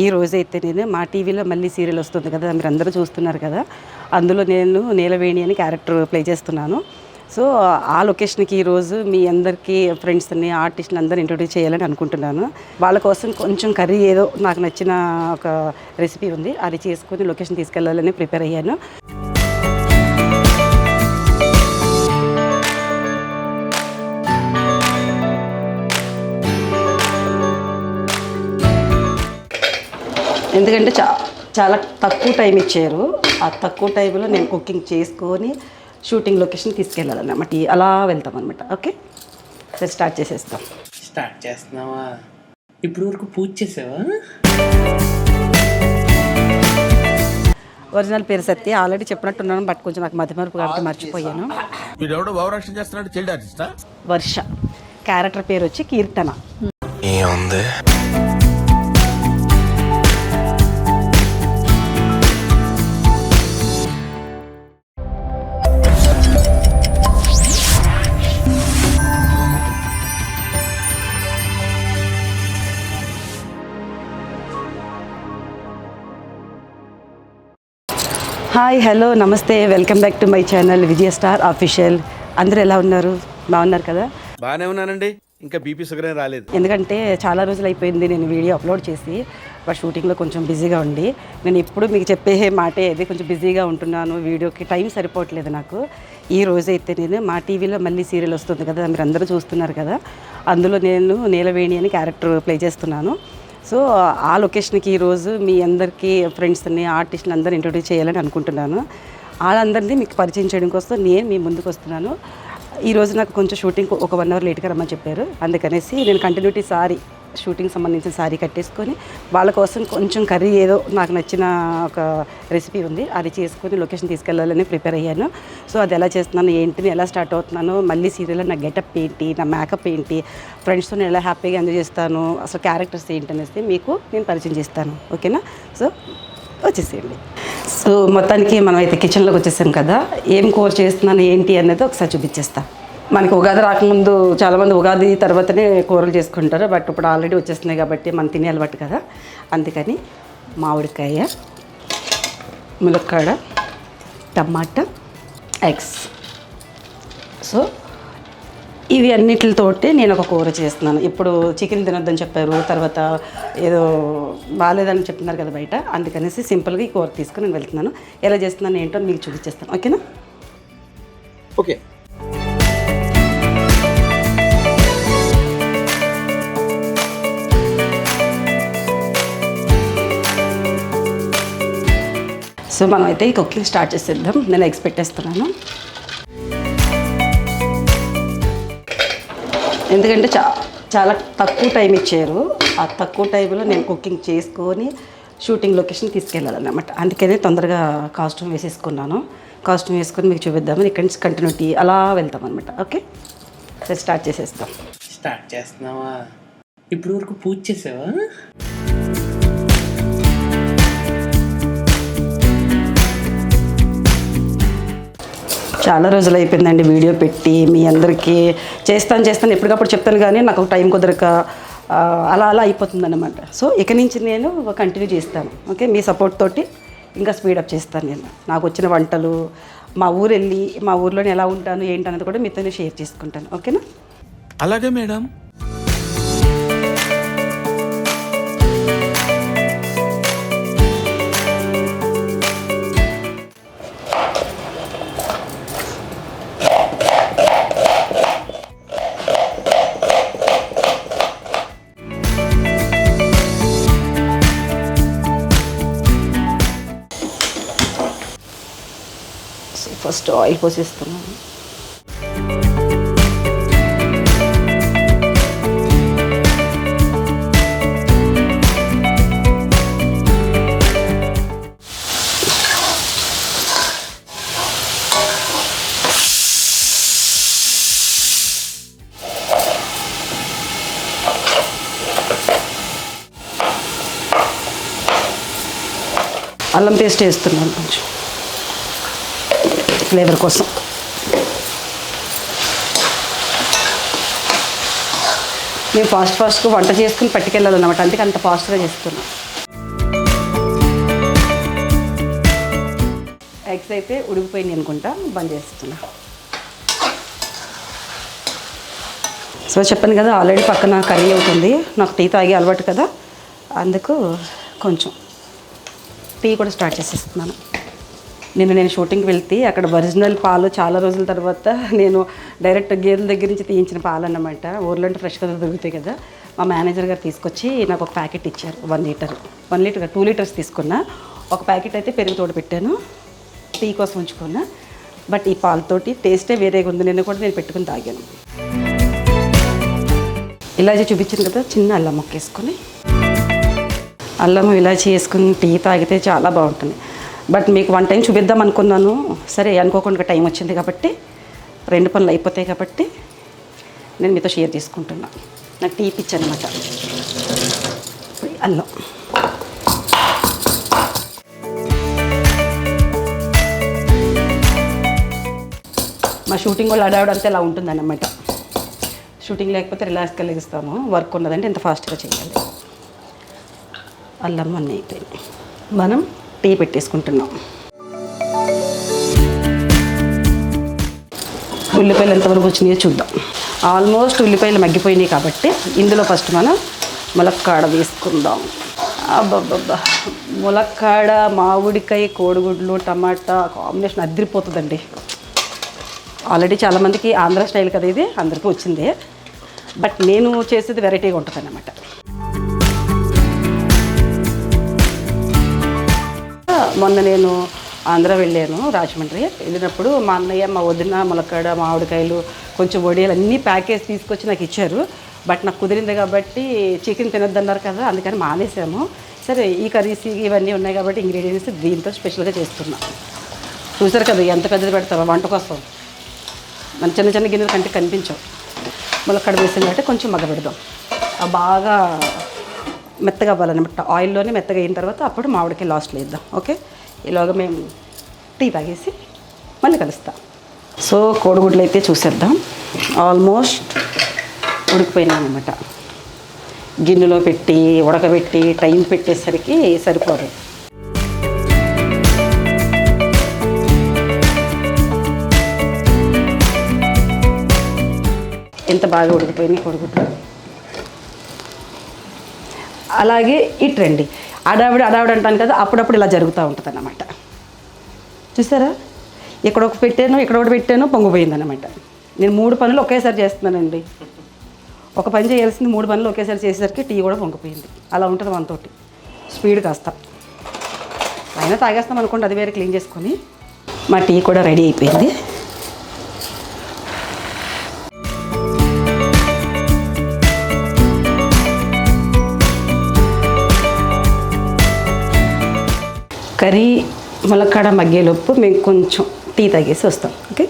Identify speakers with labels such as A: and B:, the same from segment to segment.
A: ఈ రోజైతే నేను మా టీవీలో మళ్ళీ సీరియల్ వస్తుంది కదా, మీరు అందరూ చూస్తున్నారు కదా, అందులో నేను నీలవేణి అని క్యారెక్టర్ ప్లే చేస్తున్నాను. సో ఆ లొకేషన్కి ఈరోజు మీ అందరికీ ఫ్రెండ్స్ని ఆర్టిస్ట్ని అందరూ ఇంట్రొడ్యూస్ చేయాలని అనుకుంటున్నాను. వాళ్ళ కోసం కొంచెం కర్రీ ఏదో నాకు నచ్చిన ఒక రెసిపీ ఉంది, అది చేసుకొని లొకేషన్ తీసుకెళ్ళాలని ప్రిపేర్ అయ్యాను. ఎందుకంటే చాలా తక్కువ టైం ఇచ్చారు. ఆ తక్కువ టైంలో నేను కుకింగ్ చేసుకొని షూటింగ్ లొకేషన్ తీసుకెళ్ళాలన్నమాట. అలా వెళ్తాం అనమాట. ఓకే, సరే స్టార్ట్ చేసేస్తాం.
B: స్టార్ట్ చేస్తున్నావా? ఇప్పుడు వరకు పూజ చేసావా?
A: ఒరిజినల్ పేరు సత్య, ఆల్రెడీ చెప్పినట్టున్నాను, బట్ కొంచెం నాకు మతిమరుపు కాబట్టి మర్చిపోయాను. వర్ష, క్యారెక్టర్ పేరు వచ్చి కీర్తన. హాయ్, హలో, నమస్తే, welcome back to my channel Vijaya star official. అందరూ ఎలా ఉన్నారు? బాగున్నారు కదా?
C: బాగానే ఉన్నానండి. ఇంకా బీపీ షుగర్ రాలేదు.
A: ఎందుకంటే చాలా రోజులు అయిపోయింది నేను వీడియో అప్లోడ్ చేసి, బట్ షూటింగ్లో కొంచెం బిజీగా ఉండి, నేను ఇప్పుడు మీకు చెప్పే మాటే అది, కొంచెం బిజీగా ఉంటున్నాను, వీడియోకి టైం సరిపోవట్లేదు నాకు. ఈ రోజైతే నేను మా టీవీలో మళ్ళీ సీరియల్ వస్తుంది కదా, మీరు అందరూ చూస్తున్నారు కదా, అందులో నేను నీలవేణి అని క్యారెక్టర్ ప్లే చేస్తున్నాను. సో ఆ లొకేషన్కి ఈరోజు మీ అందరికీ ఫ్రెండ్స్ని ఆర్టిస్ట్ని అందరూ ఇంట్రొడ్యూస్ చేయాలని అనుకుంటున్నాను. వాళ్ళందరినీ మీకు పరిచయం చేయడం కోసం నేను మీ ముందుకు వస్తున్నాను. ఈరోజు నాకు కొంచెం షూటింగ్ ఒక 1 అవర్ లేట్గా రమ్మని చెప్పారు, అందుకనేసి నేను కంటిన్యూటీ సారీ షూటింగ్ సంబంధించిన సారీ కట్టేసుకొని వాళ్ళ కోసం కొంచెం కర్రీ ఏదో నాకు నచ్చిన ఒక రెసిపీ ఉంది, అది చేసుకొని లొకేషన్ తీసుకెళ్ళాలని ప్రిపేర్ అయ్యాను. సో అది ఎలా చేస్తున్నాను, ఏంటిని, ఎలా స్టార్ట్ అవుతున్నాను, మళ్ళీ సీరియల్లో నా గెటప్ ఏంటి, నా మేకప్ ఏంటి, ఫ్రెండ్స్తో నేను ఎలా హ్యాపీగా ఎంజాయ్ చేస్తాను, అసలు క్యారెక్టర్స్ ఏంటి అనేసి మీకు నేను పరిచయం చేస్తాను. ఓకేనా? సో వచ్చేసేయండి. సో మొత్తానికి మనం అయితే కిచెన్లోకి వచ్చేసాం కదా, ఏం కూర చేస్తున్నాను ఏంటి అనేది ఒకసారి చూపించేస్తాను. మనకి ఉగాది రాకముందు చాలామంది ఉగాది తర్వాతనే కూరలు చేసుకుంటారు, బట్ ఇప్పుడు ఆల్రెడీ వచ్చేస్తున్నాయి కాబట్టి మనం తినే అలవాటు కదా, అందుకని మామిడికాయ, ములక్కాడ, టమాటా, ఎగ్స్. సో ఇవి అన్నిటితోటి నేను ఒక కూర చేస్తున్నాను. ఇప్పుడు చికెన్ తినొద్దని చెప్పారు, తర్వాత ఏదో బాగాలేదని చెప్తున్నారు కదా బయట, అందుకనేసి సింపుల్గా ఈ కూర తీసుకుని నేను వెళ్తున్నాను. ఎలా చేస్తున్నాను ఏంటో మీకు చూపించేస్తాను. ఓకేనా?
C: ఓకే.
A: సో మనం అయితే ఈ కుకింగ్ స్టార్ట్ చేసేద్దాం. నేను ఎక్స్పెక్ట్ చేస్తున్నాను, ఎందుకంటే చాలా తక్కువ టైం ఇచ్చారు. ఆ తక్కువ టైంలో నేను కుకింగ్ చేసుకొని షూటింగ్ లొకేషన్ తీసుకెళ్ళాలన్నమాట. అందుకనే తొందరగా కాస్ట్యూమ్ వేసేసుకున్నాను. కాస్ట్యూమ్ వేసుకొని మీకు చూపిద్దామని ఇక్కడి నుంచి కంటిన్యూటీ అలా వెళ్తాం అనమాట. ఓకే, సరే స్టార్ట్ చేసేస్తాం.
B: స్టార్ట్ చేస్తున్నావా? ఇప్పుడు వరకు పూజ చేసావా?
A: చాలా రోజులు అయిపోయిందండి వీడియో పెట్టి, మీ అందరికీ చేస్తాను ఎప్పటికప్పుడు చెప్తాను, కానీ నాకు టైం కుదరక అలా అయిపోతుంది అన్నమాట. సో ఇక నుంచి నేను కంటిన్యూ చేస్తాను. ఓకే, మీ సపోర్ట్ తోటి ఇంకా స్పీడప్ చేస్తాను. నేను నాకు వచ్చిన వంటలు, మా ఊరు వెళ్ళి మా ఊర్లోనే ఎలా ఉంటాను ఏంటనేది కూడా మీతో షేర్ చేసుకుంటాను. ఓకేనా?
C: అలాగే మేడం.
A: First oil పోసేస్తున్నాను. అల్లం పేస్ట్ వేస్తున్నాను కొంచెం ఫ్లేవర్ కోసం. మేము ఫాస్ట్గా వంట చేసుకుని పట్టుకెళ్ళాలన్నమాట, అందుకే అంత ఫాస్ట్గా చేస్తున్నాం. ఎగ్స్ అయితే ఉడికిపోయింది అనుకుంటా, బంద్ చేస్తున్నా. సో చెప్పాను కదా ఆల్రెడీ పక్కన కర్రీ అవుతుంది. నాకు టీ తాగి అలవాటు కదా, అందుకు కొంచెం టీ కూడా స్టార్ట్ చేసేస్తున్నాను. నేను షూటింగ్కి వెళ్తే అక్కడ ఒరిజినల్ పాలు చాలా రోజుల తర్వాత నేను డైరెక్ట్ గేదెల దగ్గర నుంచి తీయించిన పాలు అన్నమాట. ఊర్లో అంటే ఫ్రెష్గా దొరుకుతాయి కదా. మా మేనేజర్ గారు తీసుకొచ్చి నాకు ఒక ప్యాకెట్ ఇచ్చారు. 1 లీటర్ 2 లీటర్స్ తీసుకున్నా. ఒక ప్యాకెట్ అయితే పెరుగు తోడు పెట్టాను, టీ కోసం ఉంచుకున్నా. బట్ ఈ పాలతోటి టేస్టే వేరేగా ఉంది. నిన్న కూడా నేను పెట్టుకుని తాగాను. ఇలాచి చూపించింది కదా, చిన్న అల్లం ముక్క వేసుకొని, అల్లము ఇలాచి వేసుకుని టీ తాగితే చాలా బాగుంటుంది. బట్ మీకు 1 టైం చూపిద్దాం అనుకున్నాను. సరే అనుకోకుండా టైం వచ్చింది కాబట్టి 2 పనులు అయిపోతాయి కాబట్టి నేను మీతో షేర్ చేసుకుంటున్నా. నాకు టీ పిచ్చి అనమాట. అల్లం మా షూటింగ్ వాళ్ళు అడావడంతా ఇలా ఉంటుందన్నమాట. షూటింగ్ లేకపోతే రిలాక్స్గా లెగిస్తాము. వర్క్ ఉన్నదంటే ఇంత ఫాస్ట్గా చేయాలి. అల్లం అన్నీ అయిపోయింది. మనం టీ పెట్టేసుకుంటున్నాం. ఉల్లిపాయలు ఎంతవరకు వచ్చినాయో చూద్దాం. ఆల్మోస్ట్ ఉల్లిపాయలు మగ్గిపోయినాయి కాబట్టి ఇందులో ఫస్ట్ మనం ములక్కాడ వేసుకుందాం. అబ్బబ్బబ్బా, ములక్కాడ, మామిడికాయ, కోడిగుడ్లు, టమాటా కాంబినేషన్ అదిరిపోతుందండి. ఆల్రెడీ చాలామందికి ఆంధ్ర స్టైల్ కదా ఇది, అందరికీ వచ్చింది. బట్ నేను చేసేది వెరైటీగా ఉంటుంది అన్నమాట. మొన్న నేను ఆంధ్ర వెళ్ళాను, రాజమండ్రి. వెళ్ళినప్పుడు మా అన్నయ్య, మా వదిన ములక్కాడ, మామిడికాయలు, కొంచెం వడియాలు అన్నీ ప్యాకేజ్ తీసుకొచ్చి నాకు ఇచ్చారు. బట్ నాకు కుదిరింది కాబట్టి చికెన్ తినొద్దన్నారు కదా, అందుకని మానేసాము. సరే ఈ కర్రీస్ ఇవన్నీ ఉన్నాయి కాబట్టి ఇంగ్రీడియంట్స్ దీంతో స్పెషల్గా చేస్తున్నాం. చూసారు కదా ఎంత పెద్దది పెడతారో వంట కోసం. మన చిన్న చిన్న గిన్నెలు కంటే కనిపించవు. ములక్కాడ వేసిన కాబట్టి కొంచెం మగ్గ పెడదాం. బాగా మెత్తగా అవ్వాలన్నమాట. ఆయిల్లోనే మెత్తగా అయిన తర్వాత అప్పుడు మామిడికాయ లాస్ట్లో వేద్దాం. ఓకే, ఈలోగా మేము టీ తాగేసి మళ్ళీ కలుస్తాం. సో కోడిగుడ్లు అయితే చూసేద్దాం. ఆల్మోస్ట్ ఉడికిపోయినాయి అన్నమాట. గిన్నెలో పెట్టి ఉడకబెట్టి టైం పెట్టేసరికి సరిపోదు. ఎంత బాగా ఉడికిపోయినాయి కోడిగుడ్లు. అలాగే ఇట్రండి, అడావిడ అంటాను కదా, అప్పుడప్పుడు ఇలా జరుగుతూ ఉంటుంది అన్నమాట. చూసారా, ఇక్కడ ఒక పెట్టాను, ఇక్కడ ఒకటి పెట్టాను, పొంగిపోయింది అన్నమాట. నేను 3 పనులు ఒకేసారి చేస్తున్నానండి. ఒక పని చేయాల్సింది 3 పనులు ఒకేసారి చేసేసరికి టీ కూడా పొంగిపోయింది. అలా ఉంటుంది మనతోటి. స్పీడ్ కాస్త అయినా తాగేస్తాం అనుకోండి, అది వేరే క్లీన్ చేసుకొని. మా టీ కూడా రెడీ అయిపోయింది. కర్రీ ములక్కాడ మగ్గేలోపు మేము కొంచెం టీ తాగేసి వస్తాం. ఓకే,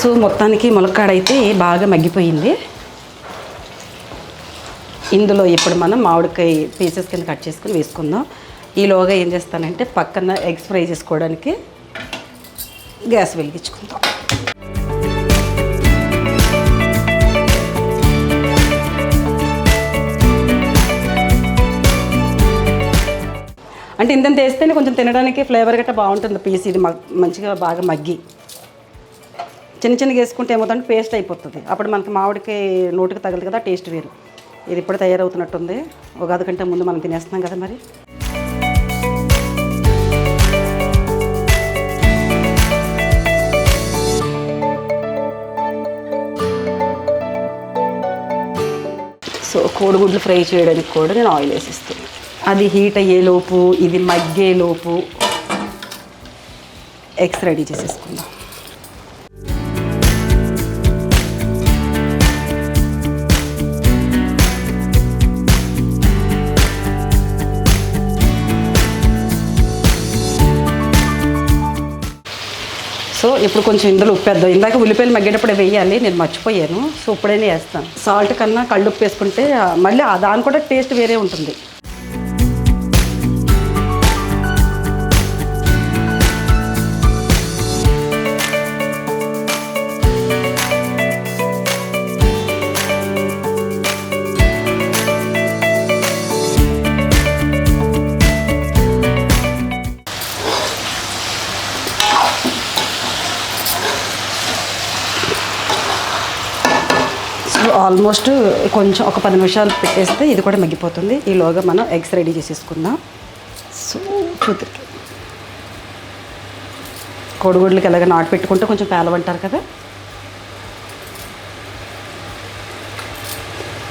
A: సో మొత్తానికి ములక్కాడ అయితే బాగా మగ్గిపోయింది. ఇందులో ఇప్పుడు మనం మామిడికాయ పీసెస్ కింద కట్ చేసుకుని వేసుకుందాం. ఈలోగా ఏం చేస్తానంటే పక్కన ఎగ్స్ ఫ్రై చేసుకోవడానికి గ్యాస్ వెలిగించుకుందాం. అంటే ఇంత వేస్తేనే కొంచెం తినడానికి ఫ్లేవర్ గట్రా బాగుంటుంది. పీస్ ఇది మంచిగా బాగా మగ్గి చిన్నగా వేసుకుంటే ఏమవుతుందంటే పేస్ట్ అయిపోతుంది. అప్పుడు మనకి మామిడికాయ నోటికి తగలదు కదా, టేస్ట్ వేరు. ఇది ఇప్పుడు తయారవుతున్నట్టుంది. ఉగాది కంటే ముందు మనం తినేస్తున్నాం కదా మరి. సో కోడిగుడ్లు ఫ్రై చేయడానికి కూడా నేను ఆయిల్ వేసిస్తాను. అది హీట్ అయ్యేలోపు, ఇది మగ్గేలోపు ఎగ్స్ రెడీ చేసేసుకుందాం. సో ఇప్పుడు కొంచెం ఇందులో ఉప్పు వేద్దాం. ఇందాక ఉల్లిపాయలు మగ్గేటప్పుడు వేయాలి, నేను మర్చిపోయాను. సో ఇప్పుడైనా వేస్తాను. సాల్ట్ కన్నా కళ్ళుప్పు వేసుకుంటే మళ్ళీ దాని కూడా టేస్ట్ వేరే ఉంటుంది. ఆల్మోస్ట్ కొంచెం ఒక 10 నిమిషాలు పెట్టేస్తే ఇది కూడా మగ్గిపోతుంది. ఈలోగా మనం ఎగ్స్ రెడీ చేసేసుకుందాం. సో చూద్దరు కోడిగుడ్లకి ఎలాగ నాటు పెట్టుకుంటే కొంచెం పేలవంటారు కదా.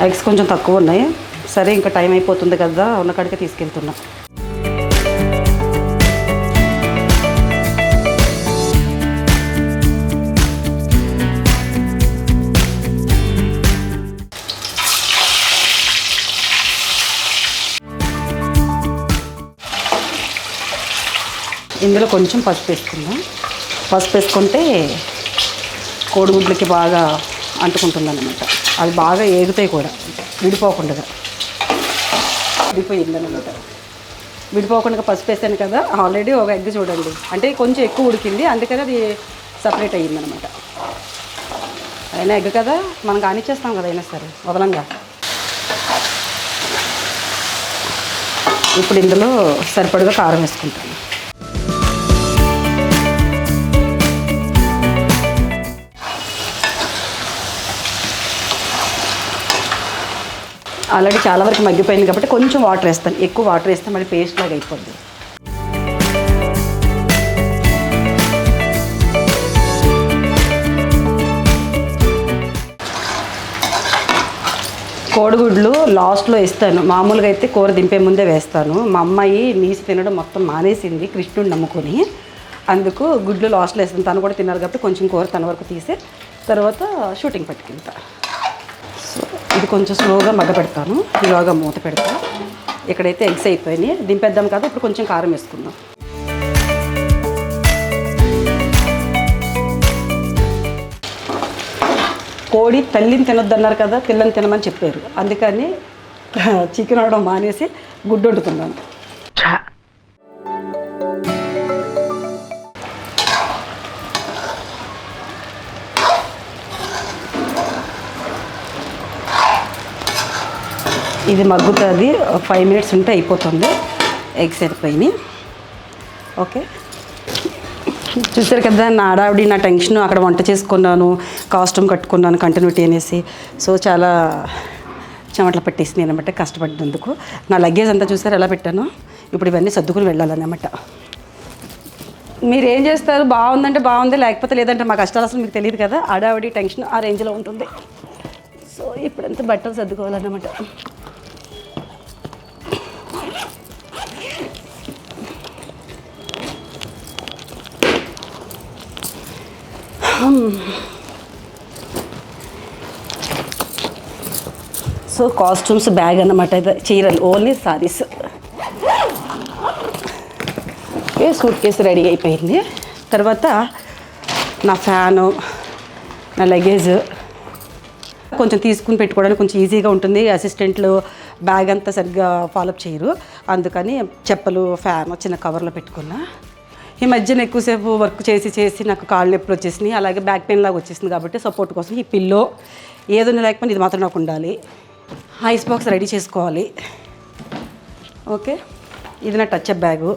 A: ఎగ్స్ కొంచెం తక్కువ ఉన్నాయి. సరే ఇంకా టైం అయిపోతుంది కదా, ఉన్న కాడికే తీసుకెళ్తున్నా. ఇందులో కొంచెం పసుపు వేసుకుందాం. పసుపు వేసుకుంటే కోడిగుడ్లకి బాగా అంటుకుంటుంది అన్నమాట. అది బాగా ఏగుతాయి కూడా విడిపోకుండా. విడిపోయిందన్నమాట. విడిపోకుండా పసుపు వేసాను కదా. ఆల్రెడీ ఒక ఎగ్ చూడండి, అంటే కొంచెం ఎక్కువ ఉడికింది, అందుకని అది సపరేట్ అయ్యిందనమాట. అయినా ఎగ్ కదా, మనం కానిచ్చేస్తాం కదా అయినా సరే వదలంగా. ఇప్పుడు ఇందులో సరిపడగా కారం వేసుకుంటాను. ఆల్రెడీ చాలా వరకు మగ్గిపోయింది కాబట్టి కొంచెం వాటర్ వేస్తాను. ఎక్కువ వాటర్ వేస్తే మళ్ళీ పేస్ట్ లాగా అయిపోద్ది. కోడిగుడ్లు లాస్ట్లో వేస్తాను. మామూలుగా అయితే కూర దింపే ముందే వేస్తాను. మా అమ్మాయి నీసి తినడం మొత్తం మానేసింది కృష్ణుడిని నమ్ముకొని. అందుకు గుడ్లు లాస్ట్లో వేస్తాను. తను కూడా తిన్నారు కాబట్టి కొంచెం కూర తన వరకు తీసి తర్వాత షూటింగ్ పట్టుకెళ్తా. సో ఇది కొంచెం స్లోగా మగ్గ పెడతాను. ఇలాగా మూత పెడతా. ఇక్కడైతే ఎగ్స్ అయిపోయినాయి, దింపేద్దాం కదా. ఇప్పుడు కొంచెం కారం వేసుకుందాం. కోడి తల్లిని తినొద్దన్నారు కదా, పిల్లని తినమని చెప్పారు. అందుకని చికెన్ వండడం మానేసి గుడ్డు వండుతున్నాను. ఇది మగ్గుతుంది. 5 మినిట్స్ ఉంటే అయిపోతుంది. ఎగ్స్ అయిపోయినాయి. ఓకే, చూసారు కదా నా ఆడావిడి నా టెన్షన్. అక్కడ వంట చేసుకున్నాను, కాస్ట్యూమ్ కట్టుకున్నాను కంటిన్యూటీ అనేసి. సో చాలా చెమటలు పట్టేసింది అనమాట కష్టపడినందుకు. నా లగేజ్ అంతా చూసారు ఎలా పెట్టాను. ఇప్పుడు ఇవన్నీ సర్దుకుని వెళ్ళాలన్నమాట. మీరు ఏం చేస్తారు? బాగుందంటే బాగుంది, లేకపోతే లేదంటే మా కష్టాలు అసలు మీకు తెలియదు కదా. ఆడావిడి టెన్షన్ ఆ రేంజ్లో ఉంటుంది. సో ఇప్పుడంతా బట్టలు సర్దుకోవాలన్నమాట. సో కాస్ట్యూమ్స్ బ్యాగ్ అన్నమాట. చీరలు only saris. Suit case ready అయిపోయింది. తర్వాత నా ఫ్యాను, నా లగేజ్ కొంచెం తీసుకుని పెట్టుకోవడానికి కొంచెం ఈజీగా ఉంటుంది. అసిస్టెంట్లు బ్యాగ్ అంతా సరిగ్గా ఫాలోఅప్ చేయరు. అందుకని చెప్పలు, ఫ్యాన్ చిన్న కవర్లో పెట్టుకున్నా. ఈ మధ్యన ఎక్కువసేపు వర్క్ చేసి నాకు కాళ్ళు నొప్పులు వచ్చేసినాయి. అలాగే బ్యాక్ పెయిన్ లాగా వచ్చేసింది కాబట్టి సపోర్ట్ కోసం ఈ పిల్లో ఏదైనా లేకపోతే ఇది మాత్రం నాకు ఉండాలి. ఐస్ బాక్స్ రెడీ చేసుకోవాలి. ఓకే, ఇది నా టచ్అప్ బ్యాగు.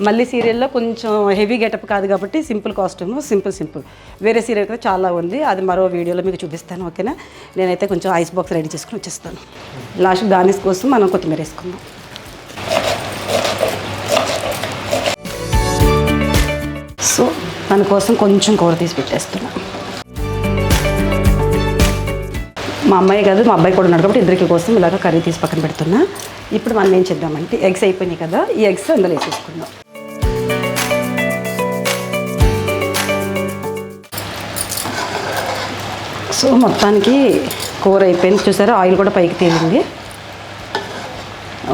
A: మళ్ళీ సీరియల్లో కొంచెం హెవీ గెటప్ కాదు కాబట్టి సింపుల్ కాస్ట్యూమ్, సింపుల్. వేరే సీరియల్ కూడా చాలా ఉంది, అది మరో వీడియోలో మీకు చూపిస్తాను. ఓకేనా, నేనైతే కొంచెం ఐస్ బాక్స్ రెడీ చేసుకుని వచ్చేస్తాను. లాస్ట్ గార్నిష్ కోసం మనం కొత్తిమీర వేసుకుందాం. సో దానికోసం కొంచెం కూర తీసి పెట్టేస్తున్నా. మా అమ్మాయి కాదు, మా అబ్బాయి కూడా ఉన్నాడు కాబట్టి ఇద్దరికి కోసం ఇలాగ కర్రీ తీసి పక్కన పెడుతున్నా. ఇప్పుడు మనం ఏం చేద్దామంటే ఎగ్స్ అయిపోయినాయి కదా, ఈ ఎగ్స్ అందులో వేసేసుకుందాం. సో మొత్తానికి కూర అయిపోయింది. చూసారా ఆయిల్ కూడా పైకి తేలింది.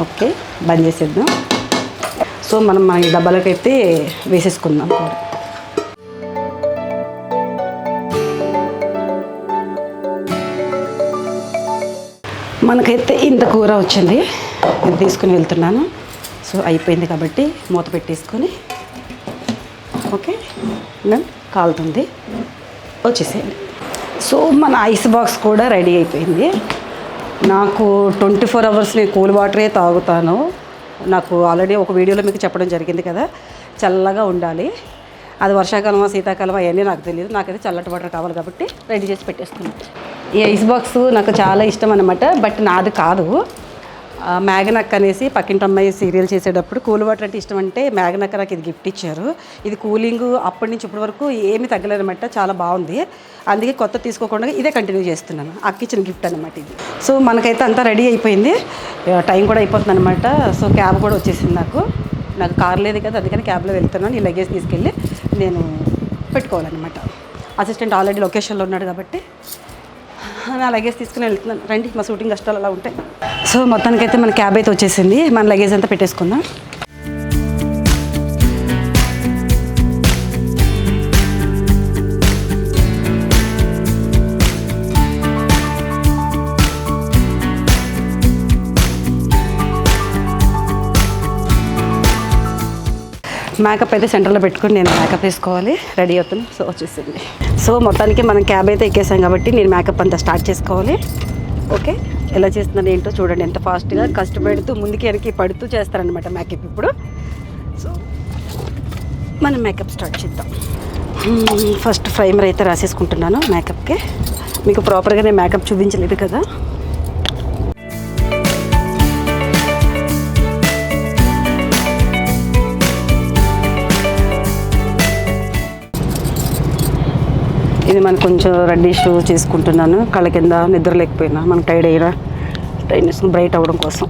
A: ఓకే, బంద్ చేసేద్దాం. సో మనం మన డబ్బాలకైతే వేసేసుకుందాం కూర. మనకైతే ఇంత కూర వచ్చింది, నేను తీసుకుని వెళ్తున్నాను. సో అయిపోయింది కాబట్టి మూత పెట్టేసుకొని ఓకే నేను కాలుతుంది వచ్చేసేయండి. సో మన ఐస్ బాక్స్ కూడా రెడీ అయిపోయింది. నాకు 24 అవర్స్ నేను కూల్ వాటరే తాగుతాను. నాకు ఆల్రెడీ ఒక వీడియోలో మీకు చెప్పడం జరిగింది కదా, చల్లగా ఉండాలి. అది వర్షాకాలమా శీతాకాలమా అవన్నీ నాకు తెలియదు. నాకైతే చల్లటి వాటర్ కావాలి కాబట్టి రెడీ చేసి పెట్టేసుకున్నాను. ఈ ఐస్ బాక్స్ నాకు చాలా ఇష్టం అన్నమాట. బట్ నాది కాదు, మ్యాగనక్క అనేసి పక్కింటి అమ్మాయి సీరియల్ చేసేటప్పుడు కూల్ వాటర్ అంటే ఇష్టం అంటే మ్యాగనక్క నాకు ఇది గిఫ్ట్ ఇచ్చారు. ఇది కూలింగ్ అప్పటి నుంచి ఇప్పటి వరకు ఏమీ తగ్గలేదన్నమాట. చాలా బాగుంది. అందుకే కొత్త తీసుకోకుండా ఇదే కంటిన్యూ చేస్తున్నాను. అక్క ఇచ్చిన గిఫ్ట్ అనమాట ఇది. సో మనకైతే అంతా రెడీ అయిపోయింది. టైం కూడా అయిపోతుంది అనమాట. సో క్యాబ్ కూడా వచ్చేసింది. నాకు కార్ లేదు కదా, అందుకని క్యాబ్లో వెళ్తున్నాను. ఈ లగేజ్ తీసుకెళ్ళి నేను పెట్టుకోవాలన్నమాట. అసిస్టెంట్ ఆల్రెడీ లొకేషన్లో ఉన్నాడు కాబట్టి నా లగేజ్ తీసుకుని వెళ్తున్నాను. రండి, మా షూటింగ్ కష్టాలు అలా ఉంటాయి. సో మొత్తానికైతే మన క్యాబ్ అయితే వచ్చేసింది. మన లగేజ్ అంతా పెట్టేసుకుందాం. మేకప్ అయితే సెంటర్లో పెట్టుకుని నేను మేకప్ వేసుకోవాలి. రెడీ అవుతాను. సో వచ్చేసింది. సో మొత్తానికి మనం క్యాబ్ అయితే ఎక్కేసాం కాబట్టి నేను మేకప్ అంతా స్టార్ట్ చేసుకోవాలి. ఓకే, ఎలా చేస్తున్నాను ఏంటో చూడండి. ఎంత ఫాస్ట్గా కష్టపెడుతూ ముందుకి వెనక్కి పడుతూ చేస్తారనమాట మేకప్ ఇప్పుడు. సో మనం మేకప్ స్టార్ట్ చేద్దాం. ఫస్ట్ ప్రైమర్ అయితే రాసేసుకుంటున్నాను మేకప్కి. మీకు ప్రాపర్గా నేను మేకప్ చూపించలేదు కదా. ఇది మనకు కొంచెం రెడ్డిష్ చేసుకుంటున్నాను. కళ్ళ కింద నిద్ర లేకపోయినా మనకు టైర్డ్ అయినా టైర్డ్నెస్ బ్రైట్ అవ్వడం కోసం.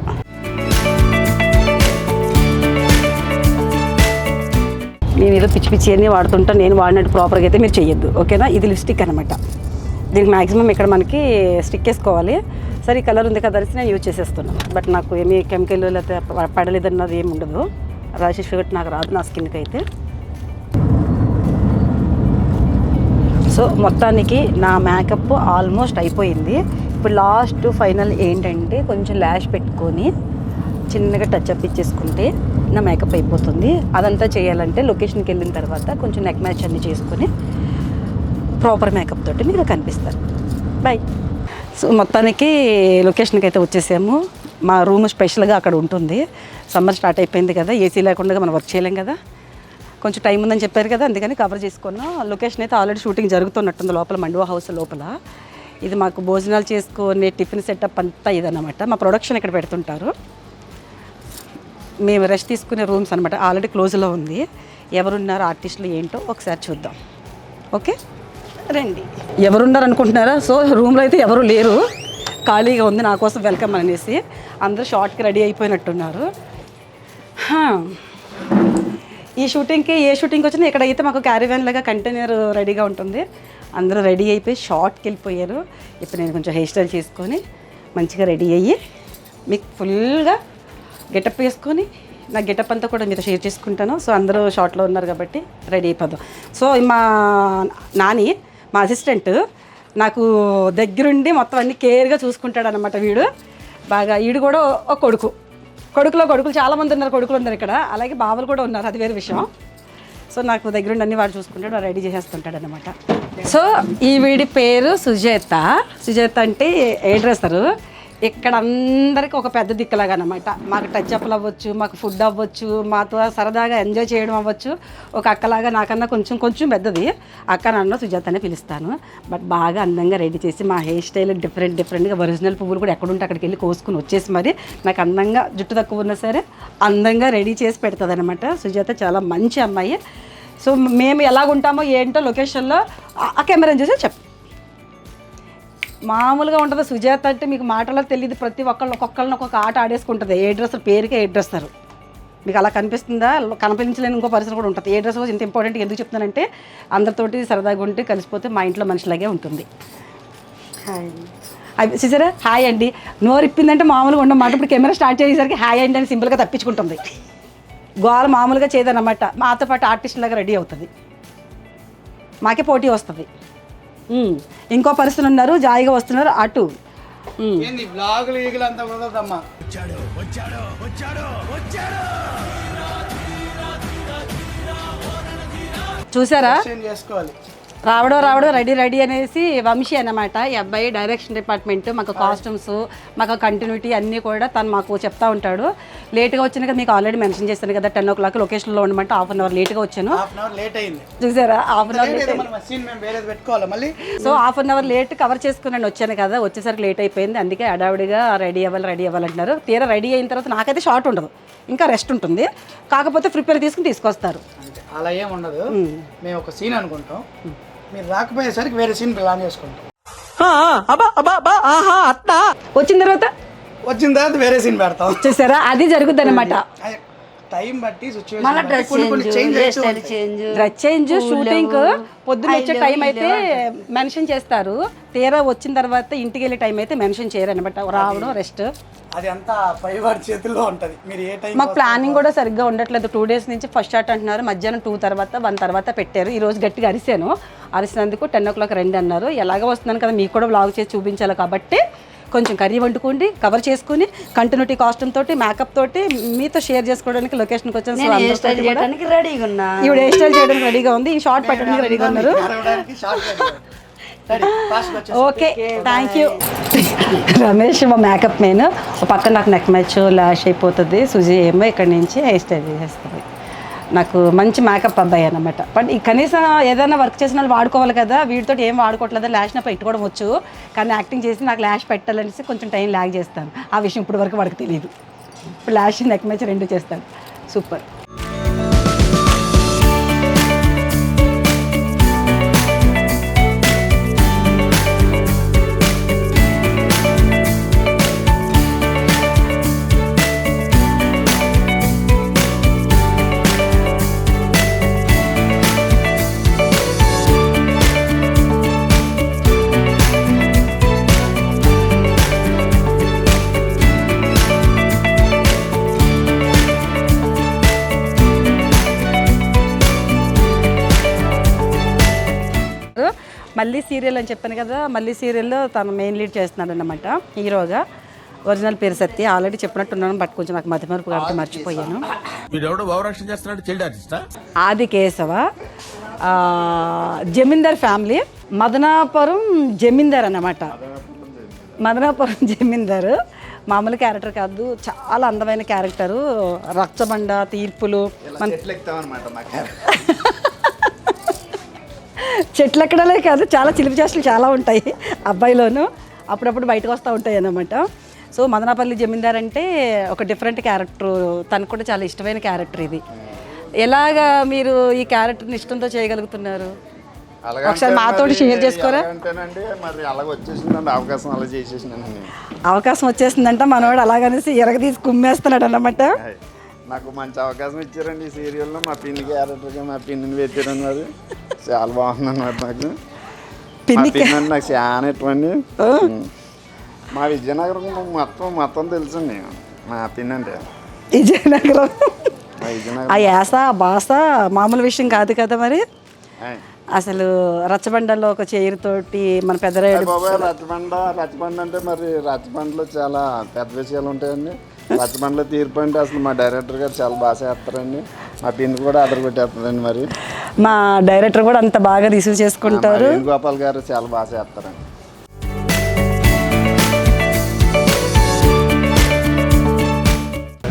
A: నేను ఏదో పిచ్చి పిచ్చి అన్నీ వాడుతుంటా. నేను వాడినట్టు ప్రాపర్గా అయితే మీరు చెయ్యొద్దు, ఓకేనా. ఇది లిప్స్టిక్ అనమాట. దీనికి మ్యాక్సిమం ఇక్కడ మనకి స్టిక్ వేసుకోవాలి. సరే ఈ కలర్ ఉంది కదా అనేసి నేను యూజ్ చేసేస్తున్నాను. బట్ నాకు ఏమీ కెమికల్ లేకపోతే పడలేదన్నది ఏమి ఉండదు. ర్యాషెస్ ఫిగర్ నాకు రాదు నా స్కిన్కి అయితే. సో మొత్తానికి నా మేకప్ ఆల్మోస్ట్ అయిపోయింది. ఇప్పుడు లాస్ట్ ఫైనల్ ఏంటంటే కొంచెం ల్యాష్ పెట్టుకొని చిన్నగా టచ్అప్ ఇచ్చేసుకుంటే నా మేకప్ అయిపోతుంది. అదంతా చేయాలంటే లొకేషన్కి వెళ్ళిన తర్వాత కొంచెం నెక్ మ్యాచ్ అన్నీ చేసుకొని ప్రాపర్ మేకప్ తోటి మీరు కనిపిస్తారు. బాయ్. సో మొత్తానికి లొకేషన్కి అయితే వచ్చేసాము. మా రూమ్ స్పెషల్గా అక్కడ ఉంటుంది. సమ్మర్ స్టార్ట్ అయిపోయింది కదా, ఏసీ లేకుండా మనం వర్క్ చేయలేం కదా. కొంచెం టైం ఉందని చెప్పారు కదా, అందుకని కవర్ చేసుకున్నాం. లొకేషన్ అయితే ఆల్రెడీ షూటింగ్ జరుగుతున్నట్టుంది లోపల, మండువా హౌస్ లోపల. ఇది మాకు భోజనాలు చేసుకునే టిఫిన్ సెటప్ అంతా ఇదన్నమాట. మా ప్రొడక్షన్ ఇక్కడ పెడుతుంటారు. మేము రెస్ట్ తీసుకునే రూమ్స్ అనమాట. ఆల్రెడీ క్లోజ్లో ఉంది. ఎవరున్నారు ఆర్టిస్టులు ఏంటో ఒకసారి చూద్దాం. ఓకే రండి. ఎవరున్నారు అనుకుంటున్నారా? సో రూమ్లో అయితే ఎవరు లేరు, ఖాళీగా ఉంది. నా కోసం వెల్కమ్ అనేసి అందరూ షార్ట్కి రెడీ అయిపోయినట్టున్నారు. ఈ షూటింగ్కి ఏ షూటింగ్కి వచ్చినా ఇక్కడైతే మాకు క్యారీవ్యాన్ లాగా కంటైనర్ రెడీగా ఉంటుంది. అందరూ రెడీ అయిపోయి షార్ట్కి వెళ్ళిపోయారు. ఇప్పుడు నేను కొంచెం హెయిర్ స్టైల్ చేసుకొని మంచిగా రెడీ అయ్యి మీకు ఫుల్గా గెటప్ వేసుకొని నా గెటప్ అంతా కూడా మీతో షేర్ చేసుకుంటాను. సో అందరూ షార్ట్లో ఉన్నారు కాబట్టి రెడీ అయిపోదాం. సో మా నాని, మా అసిస్టెంట్, నాకు దగ్గరుండి మొత్తం అన్ని కేర్గా చూసుకుంటాడు అనమాట. వీడు బాగా, వీడు కూడా ఒక కొడుకులు చాలామంది ఉన్నారు. కొడుకులు ఉన్నారు ఇక్కడ, అలాగే బావలు కూడా ఉన్నారు, అది వేరే విషయం. సో నాకు దగ్గరుండి అన్ని వాడు చూసుకుంటాడు, రెడీ చేసేస్తుంటాడు అనమాట. సో ఈ వీడి పేరు సుజాత అంటే హెయిర్ డ్రెస్సరు. ఇక్కడ అందరికీ ఒక పెద్ద దిక్కులాగా అనమాట. మాకు టచ్ అప్లు అవ్వచ్చు, మాకు ఫుడ్ అవ్వచ్చు, మాతో సరదాగా ఎంజాయ్ చేయడం అవ్వచ్చు. ఒక అక్కలాగా నాకన్నా కొంచెం పెద్దది అక్క. నన్ను సుజాత అనే పిలుస్తాను. బట్ బాగా అందంగా రెడీ చేసి మా హెయిర్ స్టైల్ డిఫరెంట్గా ఒరిజినల్ పువ్వులు కూడా ఎక్కడుంటే అక్కడికి వెళ్ళి కోసుకుని వచ్చేసి మరి నాకు అందంగా, జుట్టు తక్కువ ఉన్నా సరే అందంగా రెడీ చేసి పెడుతుంది అనమాట. సుజాత చాలా మంచి అమ్మాయి. సో మేము ఎలాగుంటామో ఏంటో లొకేషన్లో ఆ కెమెరా చూసి చెప్పు. మామూలుగా ఉంటుంది సుజాత అంటే, మీకు మాటలో తెలియదు. ప్రతి ఒక్కళ్ళని ఒక్కొక్క ఆట ఆడేసుకుంటుంది. ఏ డ్రెస్సర్ పేరుకే ఏ డ్రెస్సరు. మీకు అలా కనిపిస్తుందా? కనిపించలేని ఇంకో పరిస్థితి కూడా ఉంటుంది. ఏ డ్రెస్ ఇంత ఇంపార్టెంట్ ఎందుకు చెప్తున్నానంటే, అందరితోటి సరదాగా ఉంటే కలిసిపోతే మా ఇంట్లో మనిషిలాగే ఉంటుంది. హాయ్ చూసారా, హాయ్ అండి. నోరు ఇప్పిందంటే మామూలుగా ఉండమాట. ఇప్పుడు కెమెరా స్టార్ట్ చేసేసరికి హాయ్ అండి అని సింపుల్గా తప్పించుకుంటుంది. గోల మామూలుగా చేయదన్నమాట. మాతో పాటు ఆర్టిస్టులాగా రెడీ అవుతుంది. మాకే పోటీ వస్తుంది. ఇంకో పరిస్థితులు ఉన్నారు, జాయిగా వస్తున్నారు అటు. చూసారా, రావడం రెడీ అనేసి వంశీ అన్నమాట. ఈ అబ్బాయి డైరెక్షన్ డిపార్ట్మెంట్, మాకు కాస్ట్యూమ్స్, మాకు కంటిన్యూటీ అన్నీ కూడా తను మాకు చెప్తా ఉంటాడు. లేట్గా వచ్చిన కదా, మీకు ఆల్రెడీ మెన్షన్ చేస్తాను కదా 10 o'clock లొకేషన్లో ఉండమంటే హాఫ్ అన్ అవర్ లేట్గా వచ్చాను. చూసారా, half an hour so half an hour late cover చేసుకుని వచ్చాను కదా, వచ్చేసరికి లేట్ అయిపోయింది. అందుకే అడావిడిగా రెడీ అవ్వాలంటున్నారు. తీరా రెడీ అయిన తర్వాత నాకైతే షార్ట్ ఉండదు, ఇంకా రెస్ట్ ఉంటుంది. కాకపోతే ప్రిపేర్ తీసుకొస్తారు.
D: అలా ఏం ఉండదు. మేము ఒక సీన్ అనుకుంటాం, మీరు రాకపోయేసరికి వేరే సీన్ ప్లాన్ చేసుకుంటాం.
A: వచ్చిన తర్వాత
D: వేరే సీన్ పెడతాం.
A: చూసారా, అది జరుగుద్ది అనమాట.
D: టైం బట్టి సిచ్యువేషన్
A: డ్రెస్ చేంజ్ షూటింగ్ పొద్దున్న వచ్చే టైం అయితే మెన్షన్ చేస్తారు. తీరా వచ్చిన తర్వాత ఇంటికి వెళ్ళే టైం అయితే మెన్షన్ చేయరు అనమాట. రావడం రెస్ట్
D: అది అంతా పైవాడి చేతుల్లో ఉంటది. మీరు ఏ టైం
A: మాకు ప్లానింగ్ కూడా సరిగ్గా ఉండట్లేదు. 2 days నుంచి ఫస్ట్ షాట్ అంటున్నారు, మధ్యాహ్నం 2 తర్వాత 1 తర్వాత పెట్టారు. ఈ రోజు గట్టిగా అరిసినందుకు 10 o'clock రండి అన్నారు. ఎలాగో వస్తున్నాను కదా, మీకు కూడా వ్లాగ్ చేసి చూపించాలి కాబట్టి కొంచెం కర్రీ వండుకోండి, కవర్ చేసుకుని కంటిన్యూటీ కాస్ట్యూమ్ తోటి మేకప్ తోటి మీతో షేర్ చేసుకోవడానికి లొకేషన్కి వచ్చాను. ఈవిడ హెయిర్ స్టైల్ చేయడానికి రెడీగా ఉంది, ఈ షార్ట్ పెట్టడానికి రెడీగా ఉన్నారు. Okay, thank you. రమేష్ మా మేకప్ మెయిన్. పక్కన నాకు నెక్ మ్యాచ్ లాష్ అయిపోతుంది. సుజీ ఏమో ఇక్కడ నుంచి హెయిర్ స్టైల్ చేసేస్తుంది. నాకు మంచి మేకప్ అబ్బాయి అన్నమాట. బట్ కనీసం ఏదైనా వర్క్ చేసిన వాళ్ళు వాడుకోవాలి కదా, వీటితో ఏం వాడుకోవట్లేదు. ల్యాష్ నా పెట్టుకోవడం వచ్చు, కానీ యాక్టింగ్ చేసి నాకు ల్యాష్ పెట్టాలనేసి కొంచెం టైం ల్యాగ్ చేస్తాను. ఆ విషయం ఇప్పుడు వరకు వాడికి తెలియదు. ఇప్పుడు ల్యాష్ నెక్ మ్యాచ్ 2 చేస్తాను. సూపర్. మళ్ళీ సీరియల్ అని చెప్పాను కదా, మళ్ళీ సీరియల్లో తను మెయిన్ లీడ్ చేస్తున్నాడు అన్నమాట హీరోగా. ఒరిజినల్ పేరు సత్య. ఆల్రెడీ చెప్పినట్టున్నాను, బట్ కొంచెం నాకు మతిమరుపు కాబట్టి మర్చిపోయాను. ఆది కేశవ, జమీందార్ ఫ్యామిలీ, మదనాపురం జమీందార్ అన్నమాట. మదనాపురం జమీందారు మామూలు క్యారెక్టర్ కాదు, చాలా అందమైన క్యారెక్టరు. రచ్చబండ, తీర్పులు, చెట్లు ఎక్కడలే కాదు, చాలా చిలిపి చేష్టలు చాలా ఉంటాయి అబ్బాయిలోను. అప్పుడప్పుడు బయటకు వస్తూ ఉంటాయి అన్నమాట. సో మదనపల్లి జమీందార్ అంటే ఒక డిఫరెంట్ క్యారెక్టర్, తనకు కూడా చాలా ఇష్టమైన క్యారెక్టర్ ఇది. ఎలాగా మీరు ఈ క్యారెక్టర్ని ఇష్టంతో చేయగలుగుతున్నారు? ఒకసారి మాతో షేర్ చేసుకోరా. అవకాశం వచ్చేసిందంట, మనవాడు అలాగనేసి ఎరగదీసి కుమ్మేస్తున్నాడు అన్నమాట.
E: నాకు మంచి అవకాశం ఇచ్చారండి ఈ సీరియల్లో. మా పిన్ని క్యారెక్టర్గా మా పిన్నిని పెట్టారు. అది చాలా బాగుంది అన్నమాట. నాకు పిన్ని నాకు చాలా ఇటువంటి. మా విజయనగరం మొత్తం తెలుసండి మా పిన్ని అంటే.
A: విజయనగరం ఆ యాస భాష మామూలు విషయం కాదు కదా మరి. అసలు రచ్చబండలో ఒక చైరుతోటి మన పెద్దరాయుడు.
E: రచ్చబండ అంటే మరి రచ్చబండలో చాలా పెద్ద విషయాలు ఉంటాయండి. రచ్చబండలో తీర్పు అంటే అసలు మా డైరెక్టర్ గారు చాలా బాగా చేస్తారండి. మా పిన్ని కూడా అదర్ కొట్టేస్తుందండి. మరి
A: మా డైరెక్టర్ కూడా అంత బాగా రిసీవ్ చేసుకుంటారు.
E: గోపాల్ గారు చాలా బాగా చేస్తారండి.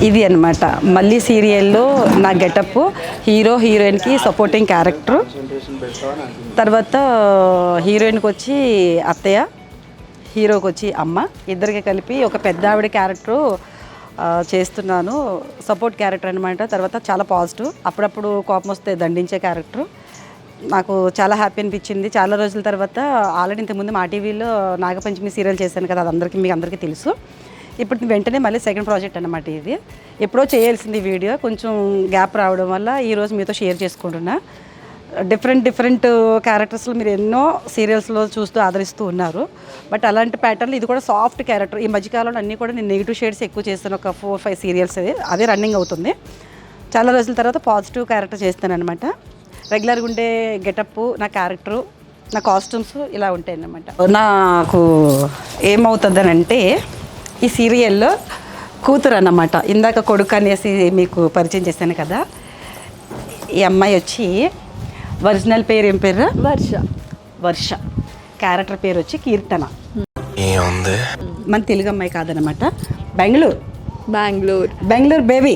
A: ఇది అన్నమాట మళ్ళీ సీరియల్లో నా గెటప్. హీరో హీరోయిన్కి సపోర్టింగ్ క్యారెక్టర్, తర్వాత హీరోయిన్కి వచ్చి అత్తయ్య, హీరోకి వచ్చి అమ్మ, ఇద్దరికి కలిపి ఒక పెద్ద ఆవిడ క్యారెక్టరు చేస్తున్నాను. సపోర్ట్ క్యారెక్టర్ అనమాట. తర్వాత చాలా పాజిటివ్, అప్పుడప్పుడు కోపం వస్తే దండించే క్యారెక్టర్. నాకు చాలా హ్యాపీ అనిపించింది. చాలా రోజుల తర్వాత ఆల్రెడీ ఇంతకుముందు మా టీవీలో నాగపంచమి సీరియల్ చేశాను కదా, అది మీకు అందరికీ తెలుసు. ఇప్పుడు వెంటనే మళ్ళీ సెకండ్ ప్రాజెక్ట్ అనమాట ఇది. ఎప్పుడో చేయాల్సింది వీడియో, కొంచెం గ్యాప్ రావడం వల్ల ఈరోజు మీతో షేర్ చేసుకుంటున్నా. డిఫరెంట్ క్యారెక్టర్స్లో మీరు ఎన్నో సీరియల్స్లో చూస్తూ ఆదరిస్తూ ఉన్నారు. బట్ అలాంటి ప్యాటర్న్ ఇది కూడా సాఫ్ట్ క్యారెక్టర్. ఈ మధ్యకాలంలో అన్నీ కూడా నేను నెగిటివ్ షేడ్స్ ఎక్కువ చేస్తాను. ఒక 4-5 సీరియల్స్ అదే రన్నింగ్ అవుతుంది. చాలా రోజుల తర్వాత పాజిటివ్ క్యారెక్టర్ చేస్తాను అనమాట. రెగ్యులర్గా ఉండే గెటప్, నా క్యారెక్టరు, నా కాస్ట్యూమ్స్ ఇలా ఉంటాయి అన్నమాట. నాకు ఏమవుతుందని అంటే ఈ సీరియల్లో కూతురు అన్నమాట. ఇందాక కొడుకు అనేసి మీకు పరిచయం చేశాను కదా. ఈ అమ్మాయి వచ్చి ఒరిజినల్ పేరు ఏం పేరు? వర్ష. క్యారెక్టర్ పేరు వచ్చి కీర్తన. మన తెలుగు అమ్మాయి కాదనమాట, బెంగళూరు బేబీ.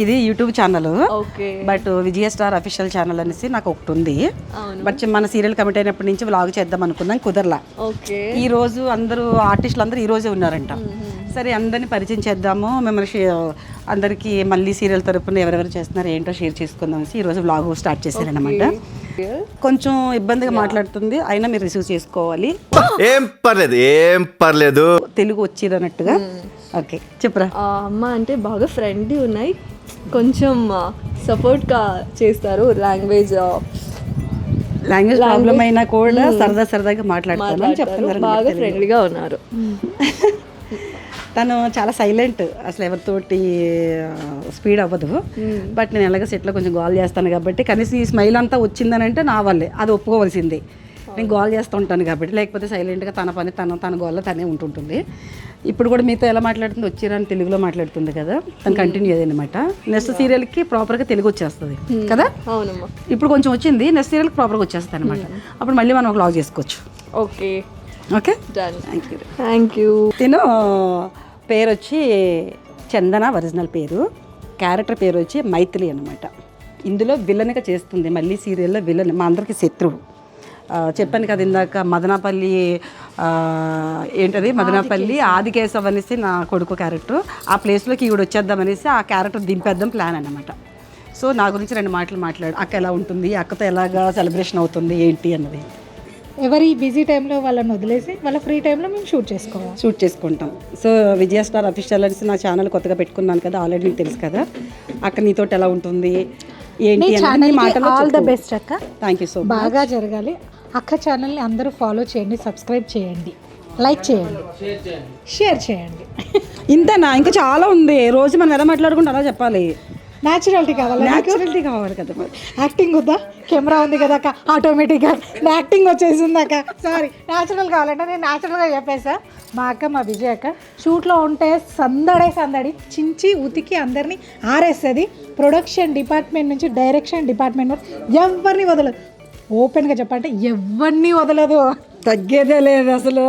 A: ఇది YouTube channel, but Vijaya star official channel అనేసి నాకు ఒకటి ఉంది. బట్ మన సీరియల్ కమిట్ అయినప్పటి నుంచి వ్లాగ్ చేద్దాం అనుకున్నాం, కుదరలా. ఈ రోజు అందరూ ఆర్టిస్టులు అందరూ ఈ రోజే ఉన్నారంట. సరే అందరినీ పరిచయం చేద్దాము, మిమ్మల్ని అందరికీ మళ్ళీ సీరియల్ తరపున ఎవరెవరు చేస్తున్నారు ఏంటో షేర్ చేసుకుందాం అనేసి ఈరోజు వ్లాగ్ స్టార్ట్ చేశారనమాట. కొంచెం ఇబ్బందిగా మాట్లాడుతుంది, అయినా మీరు రిసీవ్ చేసుకోవాలి.
C: ఏం పర్లేదు
A: తెలుగు వచ్చిరన్నట్టుగా. ఓకే చెప్పరా.
F: అమ్మ అంటే బాగా ఫ్రెండ్లీ ఉన్నాయి, కొంచెం సపోర్ట్గా చేస్తారు. లాంగ్వేజ్
A: ప్రాబ్లం అయినా కూడా సరదాగా మాట్లాడతాను చెప్తున్నారు.
F: బాగా ఫ్రెండ్లీగా ఉన్నారు.
A: తను చాలా సైలెంట్, అసలు ఎవరితోటి స్పీడ్ అవ్వదు. బట్ నేను ఎలాగ సెట్లో కొంచెం గోల్ చేస్తాను కాబట్టి కనీసం ఈ స్మైల్ అంతా వచ్చిందని అంటే నా వల్లే, అది ఒప్పుకోవాల్సిందే. నేను గోల్ చేస్తూ ఉంటాను కాబట్టి, లేకపోతే సైలెంట్గా తన పని తన గోల్లో తనే ఉంటుంటుంది. ఇప్పుడు కూడా మీతో ఎలా మాట్లాడుతుంది, వచ్చిరాని తెలుగులో మాట్లాడుతుంది కదా, తను కంటిన్యూ అయ్యేదన్నమాట. నెక్స్ట్ సీరియల్కి ప్రాపర్గా తెలుగు వచ్చేస్తుంది కదా.
F: అవునమ్మా,
A: ఇప్పుడు కొంచెం వచ్చింది, నెక్స్ట్ సీరియల్కి ప్రాపర్గా వచ్చేస్తుంది అనమాట. అప్పుడు మళ్ళీ మనం ఒక వ్లాగ్ చేసుకోవచ్చు.
F: Okay
A: thank you. తిను పేరు వచ్చి చందన, ఒరిజినల్ పేరు. క్యారెక్టర్ పేరు వచ్చి మైథిలి అనమాట. ఇందులో విలన్గా చేస్తుంది, మళ్ళీ సీరియల్లో విలన్, మా అందరికి శత్రువు. చెప్పాను కదా ఇందాక, మదనపల్లి మదనపల్లి ఆదికేశవ్ అనేసి నా కొడుకు క్యారెక్టర్. ఆ ప్లేస్లోకి ఈవిడ వచ్చేద్దామనేసి ఆ క్యారెక్టర్ దింపేద్దాం ప్లాన్ అనమాట. సో నా గురించి 2 మాటలు మాట్లాడు, అక్క ఎలా ఉంటుంది, అక్కతో ఎలాగా సెలబ్రేషన్ అవుతుంది ఏంటి అన్నది.
G: ఎవరి బిజీ టైంలో వాళ్ళని వదిలేసి వాళ్ళ ఫ్రీ టైంలో మేము షూట్ చేసుకుంటాం. సో విజయ స్టార్ అఫీషియల్ అనేసి నా ఛానల్ కొత్తగా పెట్టుకున్నాను కదా, ఆల్రెడీ నీకు తెలుసు కదా. అక్క నీతోటి ఎలా ఉంటుంది ఏంటి మాటలు. ఆల్ ద బెస్ట్ అక్క.
A: Thank you so much.
G: బాగా జరగాలి. అక్క ఛానల్ని అందరూ ఫాలో చేయండి, సబ్స్క్రైబ్ చేయండి, లైక్ చేయండి, షేర్ చేయండి.
A: ఇంతేనా? ఇంకా చాలా ఉంది. రోజు మనం ఎలా మాట్లాడుకుంటే అలా చెప్పాలి.
G: న్యాచురాలిటీ కావాలి
A: కదా.
G: యాక్టింగ్ వద్దా? కెమెరా ఉంది కదా అక్క, ఆటోమేటిక్గా యాక్టింగ్ వచ్చేసింది అక్క. సారీ, న్యాచురల్ కావాలంటే నేను న్యాచురల్గా చెప్పేసా. మా అక్క, మా విజయ్ అక్క షూట్లో ఉంటే సందడి చించి ఉతికి అందరినీ ఆరేస్తుంది. ప్రొడక్షన్ డిపార్ట్మెంట్ నుంచి డైరెక్షన్ డిపార్ట్మెంట్ వరకు ఎవరిని వదలదు. ఓపెన్గా చెప్పాలంటే ఎవరిని వదలదు,
A: తగ్గేదే లేదు అసలు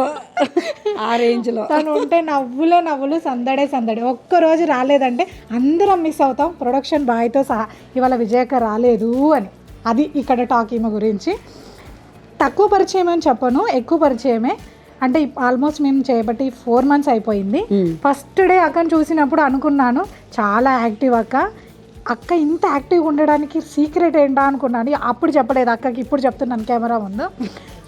A: ఆ రేంజ్లో.
G: తను ఉంటే నవ్వులు సందడి. ఒక్కరోజు రాలేదంటే అందరం మిస్ అవుతాం, ప్రొడక్షన్ బాయ్తో సహా. ఇవాళ విజయక్క రాలేదు అని, అది ఇక్కడ టాక్ ఈమె గురించి. తక్కువ పరిచయం అని చెప్పను, ఎక్కువ పరిచయమే. అంటే ఆల్మోస్ట్ మేము చేయబట్టి 4 months అయిపోయింది. ఫస్ట్ డే అక్కని చూసినప్పుడు అనుకున్నాను చాలా యాక్టివ్ అక్క ఇంత యాక్టివ్గా ఉండడానికి సీక్రెట్ ఏంటా అనుకున్నాను. అప్పుడు చెప్పలేదు అక్కకి, ఇప్పుడు చెప్తున్నాను కెమెరా ముందు.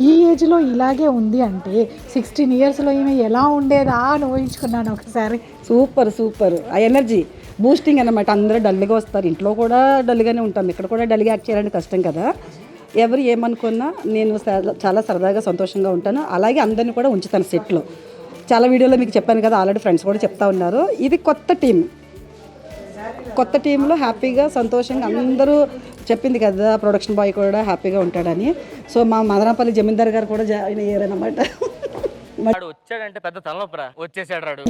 G: ఈ ఏజ్లో ఇలాగే ఉంది అంటే 16 yearsలో ఈమె ఎలా ఉండేదా అని ఊహించుకున్నాను ఒకసారి.
A: సూపర్ ఆ ఎనర్జీ బూస్టింగ్ అనమాట. అందరూ డల్గా వస్తారు, ఇంట్లో కూడా డల్గానే ఉంటాం, ఇక్కడ కూడా డల్గా యాక్ట్ చేయాలంటే కష్టం కదా. ఎవరు ఏమనుకున్నా నేను చాలా సరదాగా సంతోషంగా ఉంటాను. అలాగే అందరినీ కూడా ఉంచుతాను సెట్లో. చాలా వీడియోలో మీకు చెప్పాను కదా, ఆల్రెడీ ఫ్రెండ్స్ కూడా చెప్తా ఉన్నారు. ఇది కొత్త టీంలో హ్యాపీగా సంతోషంగా అందరూ చెప్పింది కదా, ప్రొడక్షన్ బాయ్ కూడా హ్యాపీగా ఉంటాడని. సో మా మదనపల్లి జమీందార్ గారు కూడా జాయిన్ అయ్యారనమాట.
H: వచ్చాడంటే పెద్ద తలనొప్పరా, వచ్చేసాడు రాడు.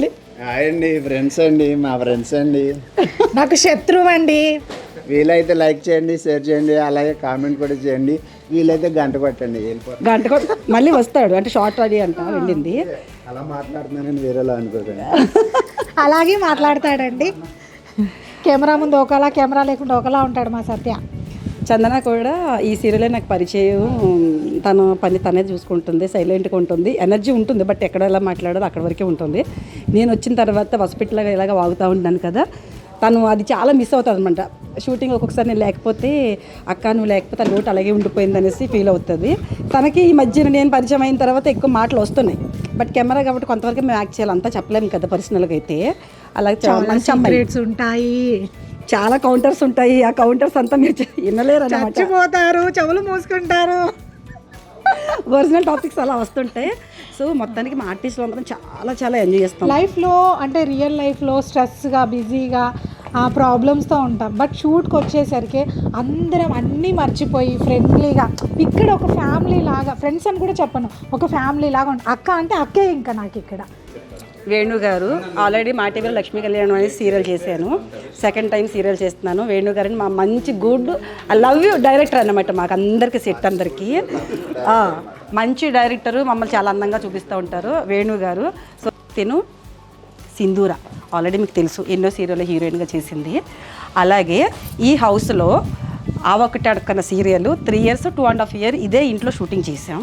E: అండి ఫ్రెండ్స్ అండి, మా ఫ్రెండ్స్ అండి,
G: నాకు శత్రువు అండి.
E: వీలైతే లైక్ చేయండి, షేర్ చేయండి, అలాగే కామెంట్ కూడా చేయండి. వీలైతే గంట కొట్టండి,
A: మళ్ళీ వస్తాడు. అంటే షార్ట్ అది అంట వెళ్ళింది.
E: అలా మాట్లాడుతున్నానని వేరేలా అనుకోకండి.
G: అలాగే మాట్లాడతాడండి. కెమెరా ముందు ఒకలా, కెమెరా లేకుండా ఒకలా ఉంటాడు మా సత్య.
A: చందన కూడా ఈ సీరియలే నాకు పరిచయం. తన పని తనే చూసుకుంటుంది, సైలెంట్గా ఉంటుంది, ఎనర్జీ ఉంటుంది. బట్ ఎక్కడ ఎలా మాట్లాడాలో అక్కడ వరకే ఉంటుంది. నేను వచ్చిన తర్వాత హాస్పిటల్గా ఇలాగ వాగుతూ ఉంటాను కదా, తను అది చాలా మిస్ అవుతుంది అనమాట. షూటింగ్ ఒక్కొక్కసారి నేను లేకపోతే, అక్క నువ్వు లేకపోతే ఆ లోటు అలాగే ఉండిపోయింది అనేసి ఫీల్ అవుతుంది. తనకి ఈ మధ్యన నేను పరిచయం అయిన తర్వాత ఎక్కువ మాటలు వస్తున్నాయి. బట్ కెమెరా కాబట్టి కొంతవరకు మేము యాక్ట్ చేయాలి, అంతా చెప్పలేము కదా పర్సనల్గా అయితే. అలాగే
G: సీక్రెట్స్ ఉంటాయి,
A: చాలా కౌంటర్స్ ఉంటాయి. ఆ కౌంటర్స్ అంతా మీరు వినలేరు అన్నమాట,
G: చచ్చిపోతారు, చెవులు మూసుకుంటారు.
A: ఒరిజినల్ టాపిక్స్ అలా వస్తుంటాయి. సో మొత్తానికి మా ఆర్టిస్టులు అందరం చాలా ఎంజాయ్ చేస్తాం.
G: లైఫ్లో అంటే రియల్ లైఫ్లో స్ట్రెస్గా, బిజీగా, ప్రాబ్లమ్స్తో ఉంటాం. బట్ షూట్కి వచ్చేసరికి అందరం అన్నీ మర్చిపోయి ఫ్రెండ్లీగా, ఇక్కడ ఒక ఫ్యామిలీ లాగా, ఫ్రెండ్స్ అని కూడా చెప్పను, ఒక ఫ్యామిలీ లాగా ఉంటాం. అక్క అంటే అక్కే ఇంకా నాకు ఇక్కడ
A: వేణు గారు ఆల్రెడీ మా టీవీలో లక్ష్మీ కళ్యాణం అనేది సీరియల్ చేశాను. సెకండ్ టైం సీరియల్ చేస్తున్నాను. వేణు గారిని మా మంచి గుడ్ లవ్ యూ డైరెక్టర్ అన్నమాట. మాకు అందరికీ సెట్ అందరికీ మంచి డైరెక్టరు, మమ్మల్ని చాలా అందంగా చూపిస్తూ ఉంటారు వేణు గారు. సో తిను సింధూర ఆల్రెడీ మీకు తెలుసు, ఎన్నో సీరియల్లో హీరోయిన్గా చేసింది. అలాగే ఈ హౌస్లో ఆ ఒకటి అడుక్కన్న సీరియల్ 3 years 2.5 years ఇదే ఇంట్లో షూటింగ్ చేసాం.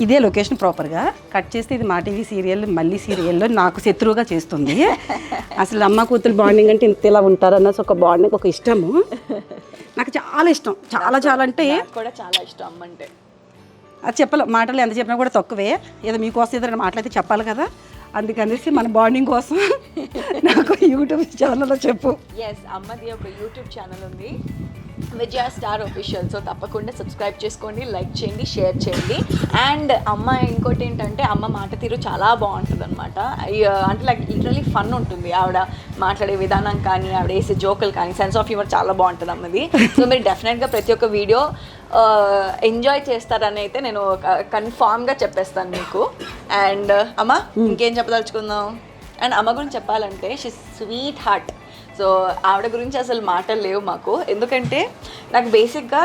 A: ఇదే లొకేషన్ ప్రాపర్గా కట్ చేస్తే ఇది మా టీవీ సీరియల్ మళ్ళీ సీరియల్లో నాకు శత్రువుగా చేస్తుంది. అసలు అమ్మ కూతురు బాండింగ్ అంటే ఇంత ఇలా ఉంటారన్న ఒక బాండింగ్, ఒక ఇష్టము నాకు చాలా ఇష్టం. చాలా చాలా అంటే
F: కూడా చాలా ఇష్టం అమ్మ అంటే.
A: అది చెప్పాలి, మాటలు ఎంత చెప్పినా కూడా తక్కువే. ఏదో మీకోసం ఏదైనా మాటలైతే చెప్పాలి కదా, అందుకనేసి మన బాండింగ్ కోసం నాకు యూట్యూబ్ ఛానల్లో చెప్పు.
F: ఎస్, అమ్మది ఒక యూట్యూబ్ ఛానల్ ఉంది, విజయ స్టార్ ఒఫిషియల్. సో తప్పకుండా సబ్స్క్రైబ్ చేసుకోండి, లైక్ చేయండి, షేర్ చేయండి. అండ్ అమ్మ ఇంకోటి ఏంటంటే అమ్మ మాట తీరు చాలా బాగుంటుంది అనమాట. అంటే లైక్ లిటరలీ ఫన్ ఉంటుంది ఆవిడ మాట్లాడే విధానం కానీ, ఆవిడ వేసే జోకులు కానీ, సెన్స్ ఆఫ్ హ్యూమర్ చాలా బాగుంటుంది అమ్మది. సో మీరు డెఫినెట్గా ప్రతి ఒక్క వీడియో ఎంజాయ్ చేస్తారని అయితే నేను కన్ఫామ్గా చెప్పేస్తాను మీకు. అండ్ అమ్మ ఇంకేం చెప్పదలుచుకుందాం. అండ్ అమ్మ గురించి చెప్పాలంటే షీ స్వీట్ హార్ట్. సో ఆవిడ గురించి అసలు మాటలు లేవు మాకు. ఎందుకంటే నాకు బేసిక్గా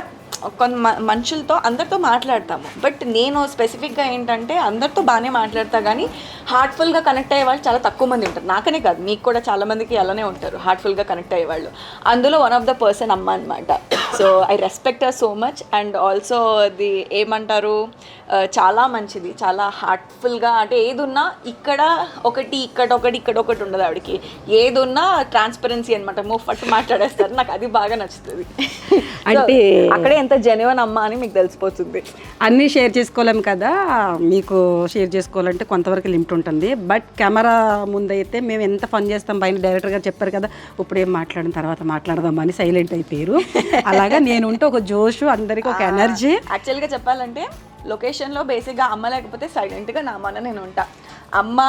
F: కొంత మనుషులతో అందరితో మాట్లాడతాము, బట్ నేను స్పెసిఫిక్గా ఏంటంటే అందరితో బాగానే మాట్లాడతా కానీ హార్ట్ఫుల్గా కనెక్ట్ అయ్యే వాళ్ళు చాలా తక్కువ మంది ఉంటారు. నాకనే కాదు, మీకు కూడా చాలామందికి అలానే ఉంటారు హార్ట్ఫుల్గా కనెక్ట్ అయ్యేవాళ్ళు. అందులో వన్ ఆఫ్ ద పర్సన్ అమ్మ అనమాట. So I respect her so much. And also అది ఏమంటారు, చాలా మంచిది, చాలా హార్ట్ఫుల్గా. అంటే ఏదున్నా ఇక్కడ ఒకటి ఇక్కడ ఒకటి ఉండదు ఆవిడకి. ఏదున్నా ట్రాన్స్పరెన్సీ అనమాట, ముఫట్టు మాట్లాడేస్తారు. నాకు అది బాగా నచ్చుతుంది. అంటే అక్కడే ఎంత జెన్యున్ అమ్మ అని మీకు తెలిసిపోతుంది.
A: అన్నీ షేర్ చేసుకోలేము కదా, మీకు షేర్ చేసుకోవాలంటే కొంతవరకు లిమిట్ ఉంటుంది. బట్ కెమెరా ముందైతే మేము ఎంత ఫన్ చేస్తాం. పైన డైరెక్టర్ గారు చెప్పారు కదా, ఇప్పుడు ఏం మాట్లాడిన తర్వాత మాట్లాడదాం అని సైలెంట్ అయిపోయారు. అలాగా నేను ఉంటే ఒక జోషు, అందరికీ ఒక ఎనర్జీ.
F: యాక్చువల్గా చెప్పాలంటే లొకేషన్లో బేసిక్గా అమ్మ లేకపోతే సైలెంట్గా నా మన నేను ఉంటా. అమ్మ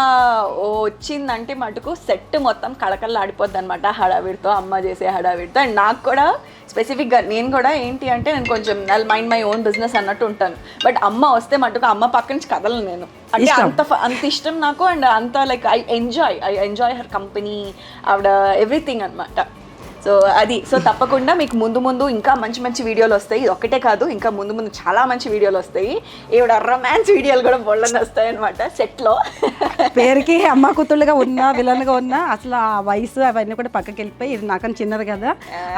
F: వచ్చిందంటే మటుకు సెట్ మొత్తం కళకళ ఆడిపోద్ది అనమాట హడావిడితో, అమ్మ చేసే హడావిడితో. అండ్ నాకు కూడా స్పెసిఫిక్గా నేను కూడా ఏంటి అంటే నేను కొంచెం మైండ్ మై ఓన్ బిజినెస్ అన్నట్టు ఉంటాను. బట్ అమ్మ వస్తే మటుకు అమ్మ పక్క నుంచి కదలను నేను. అంటే అంత ఇష్టం నాకు. అండ్ అంత like I enjoy her company, ఆవిడ ఎవ్రీథింగ్ అనమాట. సో అది. సో తప్పకుండా మీకు ముందు ఇంకా మంచి వీడియోలు వస్తాయి. ఇది ఒక్కటే కాదు, ఇంకా ముందు చాలా మంచి వీడియోలు వస్తాయి. ఈవిడ రొమాన్స్ వీడియోలు కూడా బొళ్ళని వస్తాయి అనమాట సెట్లో.
A: పేరుకి అమ్మ కూతుళ్ళుగా ఉన్నా విలన్గా ఉన్నా అసలు ఆ వయసు అవన్నీ కూడా పక్కకి వెళ్ళిపోయి, ఇది నాకని చిన్నది కదా,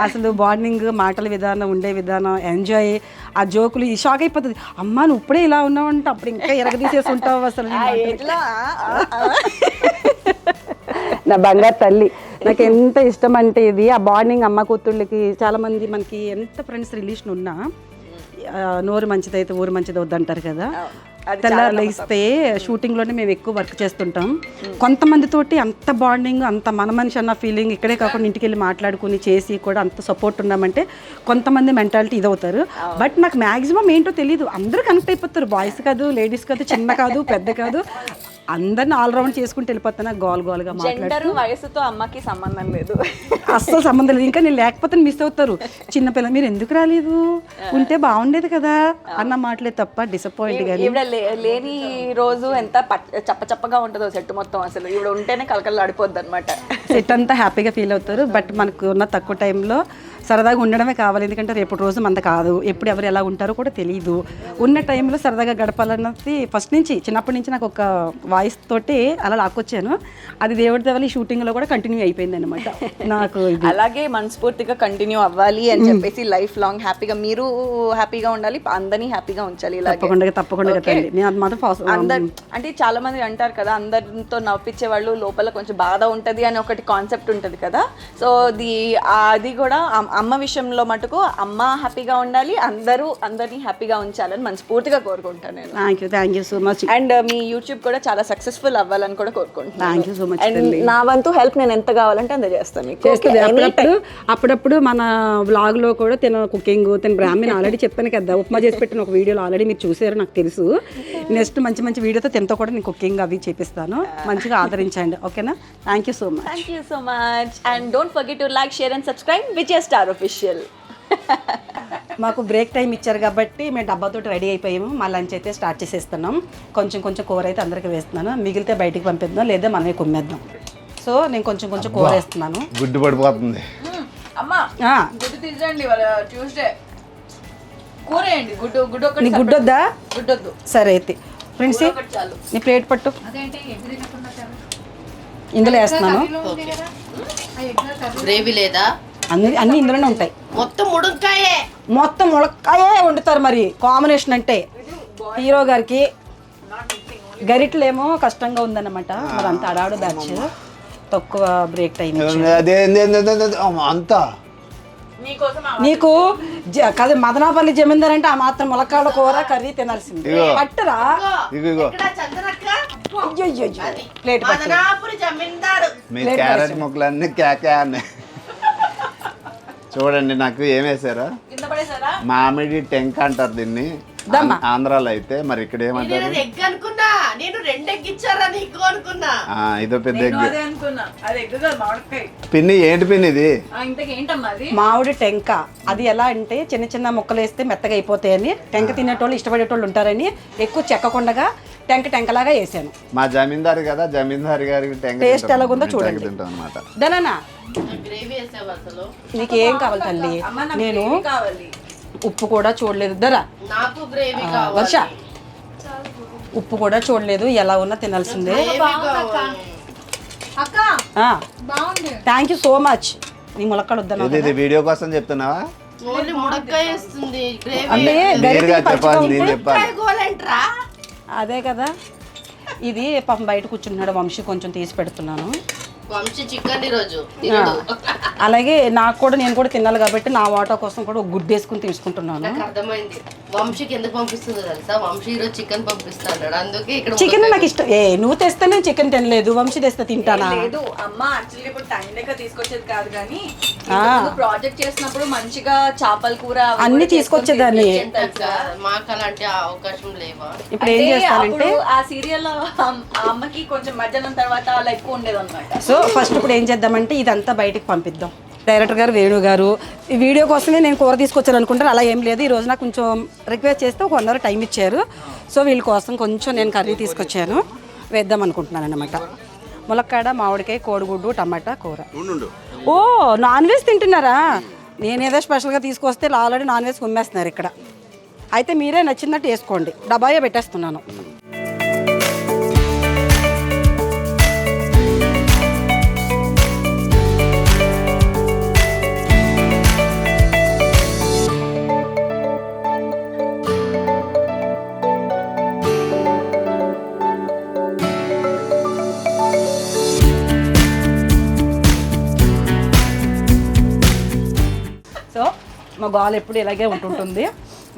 A: అసలు బాండింగ్, మాటల విధానం, ఉండే విధానం, ఎంజాయ్, ఆ జోకులు ఈ షాక్ అయిపోతుంది. అమ్మ నువ్వు ఇప్పుడే ఇలా ఉన్నావంటే అప్పుడు ఇంకా ఎరగదీసేసి ఉంటావు అసలు. నా బంగారు తల్లి, నాకు ఎంత ఇష్టం అంటే ఇది ఆ బాండింగ్. అమ్మ కూతుళ్ళకి చాలామంది మనకి ఎంత ఫ్రెండ్స్ రిలేషన్ ఉన్నా నోరు మంచిదైతే ఊరు మంచిది వద్దంటారు కదా. తెల్లారు లేస్తే షూటింగ్లోనే మేము ఎక్కువ వర్క్ చేస్తుంటాం. కొంతమందితోటి అంత బాండింగ్, అంత మన మనిషి అన్న ఫీలింగ్, ఇక్కడే కాకుండా ఇంటికి వెళ్ళి మాట్లాడుకుని చేసి కూడా అంత సపోర్ట్ ఉన్నామంటే కొంతమంది మెంటాలిటీ ఇదవుతారు. బట్ నాకు మ్యాక్సిమం ఏంటో తెలియదు, అందరూ కనెక్ట్ అయిపోతారు. బాయ్స్ కాదు, లేడీస్ కాదు, చిన్న కాదు, పెద్ద కాదు, అందరిని ఆల్రౌండ్ చేసుకుంటూ వెళ్ళిపోతున్నా. గోల్గా మాట్లాడుతూ.
F: వయసుతో అమ్మకి సంబంధం లేదు,
A: అస్సలు సంబంధం లేదు. ఇంకా నేను లేకపోతే మిస్ అవుతారు. చిన్నపిల్ల మీరు ఎందుకు రాలేదు, ఉంటే బాగుండేది కదా అన్న మాటలే తప్ప డిసప్పాయింట్. కానీ
F: లేని రోజు ఎంత చప్పగా ఉంటుందో సెట్ మొత్తం. అసలు ఈవిడ ఉంటేనే కలకలు ఆడిపోద్ది అనమాట.
A: సెట్ అంతా హ్యాపీగా ఫీల్ అవుతారు. బట్ మనకు ఉన్న తక్కువ టైంలో సరదాగా ఉండడమే కావాలి. ఎందుకంటే రేపు రోజు మనది కాదు, ఎప్పుడు ఎవరు ఎలా ఉంటారో కూడా తెలియదు. ఉన్న టైంలో సరదాగా గడపాలన్నది ఫస్ట్ నుంచి, చిన్నప్పటి నుంచి నాకు ఒక వాయిస్ తోటి అలా లాక్కొచ్చాను. అది దేవుడి దేవాలి షూటింగ్లో కూడా కంటిన్యూ అయిపోయింది అనమాట. నాకు
F: అలాగే మనస్ఫూర్తిగా కంటిన్యూ అవ్వాలి అని చెప్పేసి లైఫ్ లాంగ్ హ్యాపీగా మీరు హ్యాపీగా ఉండాలి, అందరినీ హ్యాపీగా ఉంచాలి.
A: తప్పకుండా నేను అది మాత్రం
F: అందరు అంటే చాలా మంది అంటారు కదా, అందరితో నవ్వించే వాళ్ళు లోపల కొంచెం బాధ ఉంటుంది అని ఒకటి కాన్సెప్ట్ ఉంటుంది కదా. సో అది కూడా అమ్మ విషయంలో మటుకు అమ్మ హ్యాపీగా ఉండాలి, అందరినీ హ్యాపీగా ఉంచాలని మనస్ఫూర్తిగా కోరుకుంటాను నేను.
A: Thank you so much.
F: And me YouTube కూడా చాలా సక్సెస్ఫుల్ అవ్వాలని కూడా కోరుకుంటున్నాను.
A: Thank you so much.
F: And నా వంతు హెల్ప్ నేను ఎంత కావాలంటే అంత చేస్తాను.
A: అప్పుడప్పుడు మన వ్లాగ్ లో కూడా తిన కుకింగ్, తిన బ్రాహ్మణ్ ఆల్రెడీ చెప్పాను కదా, ఉప్మా చేసి పెట్టిన ఒక వీడియోలో ఆల్రెడీ మీరు చూసారు నాకు తెలుసు. నెక్స్ట్ మంచి వీడియోతో తినతో కూడా నేను కుకింగ్ అవి చేపిస్తాను. మంచిగా ఆదరించండి, ఓకేనా? Thank you so much.
F: And don't forget to like, share and subscribe Vijaya star Official.
A: మాకు బ్రేక్ టైం ఇచ్చారు కాబట్టి మేము డబ్బాతో రెడీ అయిపోయాము. మా లంచ్ అయితే స్టార్ట్ చేసేస్తున్నాం. కొంచెం కూర అయితే అందరికీ వేస్తున్నాను, మిగిలితే బయటికి పంపిద్దాం లేదా మనమే కుమ్మేద్దాం. సో నేను కొంచెం కూర వేస్తున్నాను.
E: గుడ్డు పడిపోతుంది.
F: అమ్మా గుడ్డు తీసేయండి, వాళ్ళ ట్యూస్డే కూర వేయండి. గుడ్డు ఒకటి.
A: నీకు గుడ్డొద్దా?
F: గుడ్డొద్దు.
A: సరే అయితే ప్రిన్సీ
F: చాలు.
A: నీ ప్లేట్ పట్టు, ఇందులో వేస్తున్నాను.
I: గ్రేవీ లేదా?
A: అన్ని ఇందులోనే ఉంటాయి.
I: మొత్తం ముడుక్కాయే,
A: మొత్తం ములక్కాయే వండుతారు. మరి కాంబినేషన్ అంటే హీరో గారికి గరిటలేమో కష్టంగా ఉందన్నమాట. మరి అంత అడాడు బ్యాచ్, తక్కువ బ్రేక్ టైం
E: అంతా
A: నీకు కాదు. మదనాపల్లి జమీందార్ అంటే ఆ మాత్రం ములక్కాడ కూర కర్రీ తినాల్సింది. పట్టురా, ప్లేట్
E: మీ క్యారెట్ ముక్కలన్నీ క్యాకే అన్నాయి. చూడండి నాకు ఏం వేసారా, మామిడి టెంక అంటారు దీన్ని ఆంధ్రాలో అయితే. మరి ఇక్కడ ఏమంటారు?
I: ఎగ్ అనుకున్నా నేను, 2 ఎగ్ ఇచ్చారా నీకు అనుకున్నా.
E: ఇదో పెద్ద ఎగ్.
F: మామిడికాయ
E: పిన్ని ఏంటి పిన్ని ఇది?
F: ఇంతకేంటమ్మా అది?
A: మామిడి టెంక. అది ఎలా అంటే చిన్న ముక్కలు వేస్తే మెత్తగా అయిపోతాయని, టెంక తినేటోళ్ళు ఇష్టపడేటోళ్ళు ఉంటారని ఎక్కువ చెక్కకుండగా టెంకలాగా వేసాను.
E: మా జమీందారు కదా, జమీందారు గారికి టెంక
A: టేస్ట్ ఎలాగుందో చూడండి.
E: తింటాం అనమాట.
A: దనా
I: గ్రేవీ వేసావు అసలు.
A: నీకేం కావాలి తల్లి? నేను ఉప్పు కూడా చూడలేదు. దరా
I: నాకు గ్రేవీ కావాలి.
A: వర్ష ఉప్పు కూడా చూడలేదు, ఎలా ఉన్నా తినాల్సిందే. Thank you so much. నీ ములక్కడ వద్దన్నా
E: ఇది వీడియో కోసం చెప్తున్నావా?
I: ఓన్లీ ముడక్కాయ వేస్తుంది గ్రేవీ.
A: అంటే
E: నేరుగా చెప్పాలి, నేను చెప్పాలి.
I: గోలంట్రా
A: అదే కదా. ఇది పాపం బయట కూర్చుంటున్నాడు వంశీ, కొంచెం తీసి పెడుతున్నాను.
I: వంశీ చికెన్ ఈరోజు.
A: అలాగే నాకు కూడా, నేను కూడా తినాలి కాబట్టి నా వాటా కోసం కూడా ఒక గుడ్డు వేసుకుని తీసుకుంటున్నాను.
I: నాకు అర్థమైంది వంశీకి ఎందుకు పంపిస్తుందో తెలుసా? వంశీ ఈరోజు చికెన్ పంపిస్తాడు, అందుకే ఇక్కడ
A: చికెన్ నాకు ఇష్టం. నువ్వు తెస్తే నేను చికెన్ తినలేదు, వంశీ తెస్తే తింటానా?
F: లేదు అమ్మ, యాక్చువల్లీ ఇప్పుడు టైం లేక తీసుకొచ్చేది కాదు, కానీ ప్రాజెక్ట్ చేసినప్పుడు మంచిగా చేపల కూర
A: అన్ని తీసుకొచ్చేదాన్ని.
I: మాకు అలాంటి అవకాశం లేవా?
A: ఇప్పుడు ఏం చేస్తానంటే
F: ఆ సీరియల్ అమ్మకి కొంచెం మధ్యాహ్నం తర్వాత అలా ఎక్కువ ఉండేది అనమాట.
A: సో ఫస్ట్ ఇప్పుడు ఏం చేద్దామంటే ఇదంతా బయటకు పంపిద్దాం. డైరెక్టర్ గారు వేణు గారు ఈ వీడియో కోసమే నేను కూర తీసుకొచ్చాను అనుకుంటారు. అలా ఏం లేదు, ఈ రోజు నాకు కొంచెం రిక్వెస్ట్ చేస్తే ఒక 1 అవర్ టైం ఇచ్చారు. సో వీళ్ళ కోసం కొంచెం నేను కర్రీ తీసుకొచ్చాను, వేద్దాం అనుకుంటున్నాను అనమాట. ములక్కాడ, మామిడికాయ, కోడిగుడ్డు, టమాటా కూర. ఓ నాన్ వెజ్ తింటున్నారా? నేనేదో స్పెషల్గా తీసుకొస్తే ఆల్రెడీ నాన్ వెజ్ కుమ్మేస్తున్నారు ఇక్కడ. అయితే మీరే నచ్చినట్టు వేసుకోండి, డబ్బాయే పెట్టేస్తున్నాను. సో మా గోల్ ఎప్పుడు ఇలాగే ఉంటుంటుంది.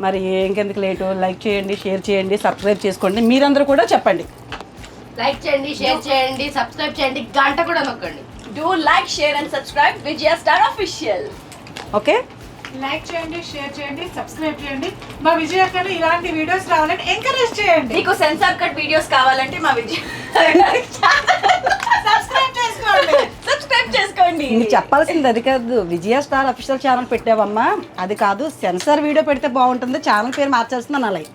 A: మరి ఇంకెందుకు లేటు, లైక్ చేయండి, షేర్ చేయండి, సబ్స్క్రైబ్ చేసుకోండి. మీరందరూ కూడా చెప్పండి.
I: లైక్ చేయండి, షేర్ చేయండి, సబ్స్క్రైబ్ చేయండి, గంట కూడా నొక్కండి.
F: Do like, share and subscribe Vijaya star official.
A: Okay,
G: like చేయండి, షేర్ చేయండి, సబ్స్క్రైబ్ చేయండి. మా విజయ్ అక్కను ఇలాంటి వీడియోస్ రావాలని ఎంకరేజ్ చేయండి.
F: మీకు సెన్సార్ కట్ వీడియోస్ కావాలంటే మా విజయ్
G: సబ్స్క్రైబ్ చేసుకోండి.
F: సబ్స్క్రైబ్ చేసుకోండి.
A: నీకు చెప్పాల్సింది అది కాదు, విజయ స్టార్ అఫీషియల్ ఛానల్ పెట్టావమ్మా, అది కాదు సెన్సార్ వీడియో పెడితే బాగుంటుంది, ఛానల్ పేరు మార్చాల్సిందని అలాగే.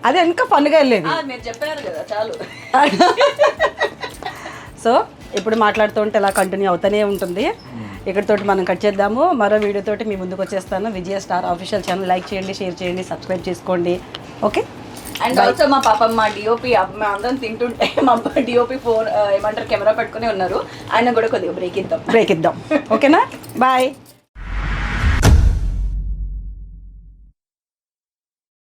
A: అది ఇంకా ఫన్గా వెళ్ళేది.
F: మీరు చెప్పారు కదా, చాలు.
A: సో ఇప్పుడు మాట్లాడుతూ ఉంటే ఇలా కంటిన్యూ అవుతూనే ఉంటుంది. ఇక్కడితోటి మనం కట్ చేద్దాము. మరో వీడియోతోటి మీ ముందుకు వచ్చేస్తాను. విజయ స్టార్ ఆఫీషియల్ ఛానల్ లైక్ చేయండి, షేర్ చేయండి, సబ్స్క్రైబ్ చేసుకోండి. ఓకే.
F: అండ్ ఆల్సో మా పాప మా డిఓపి అందరం తింటుంటే మా డిఓపి ఏమంటారు కెమెరా పెట్టుకుని ఉన్నారు, ఆయన కూడా కొద్దిగా బ్రేక్ ఇద్దాం.
A: ఓకేనా? బాయ్.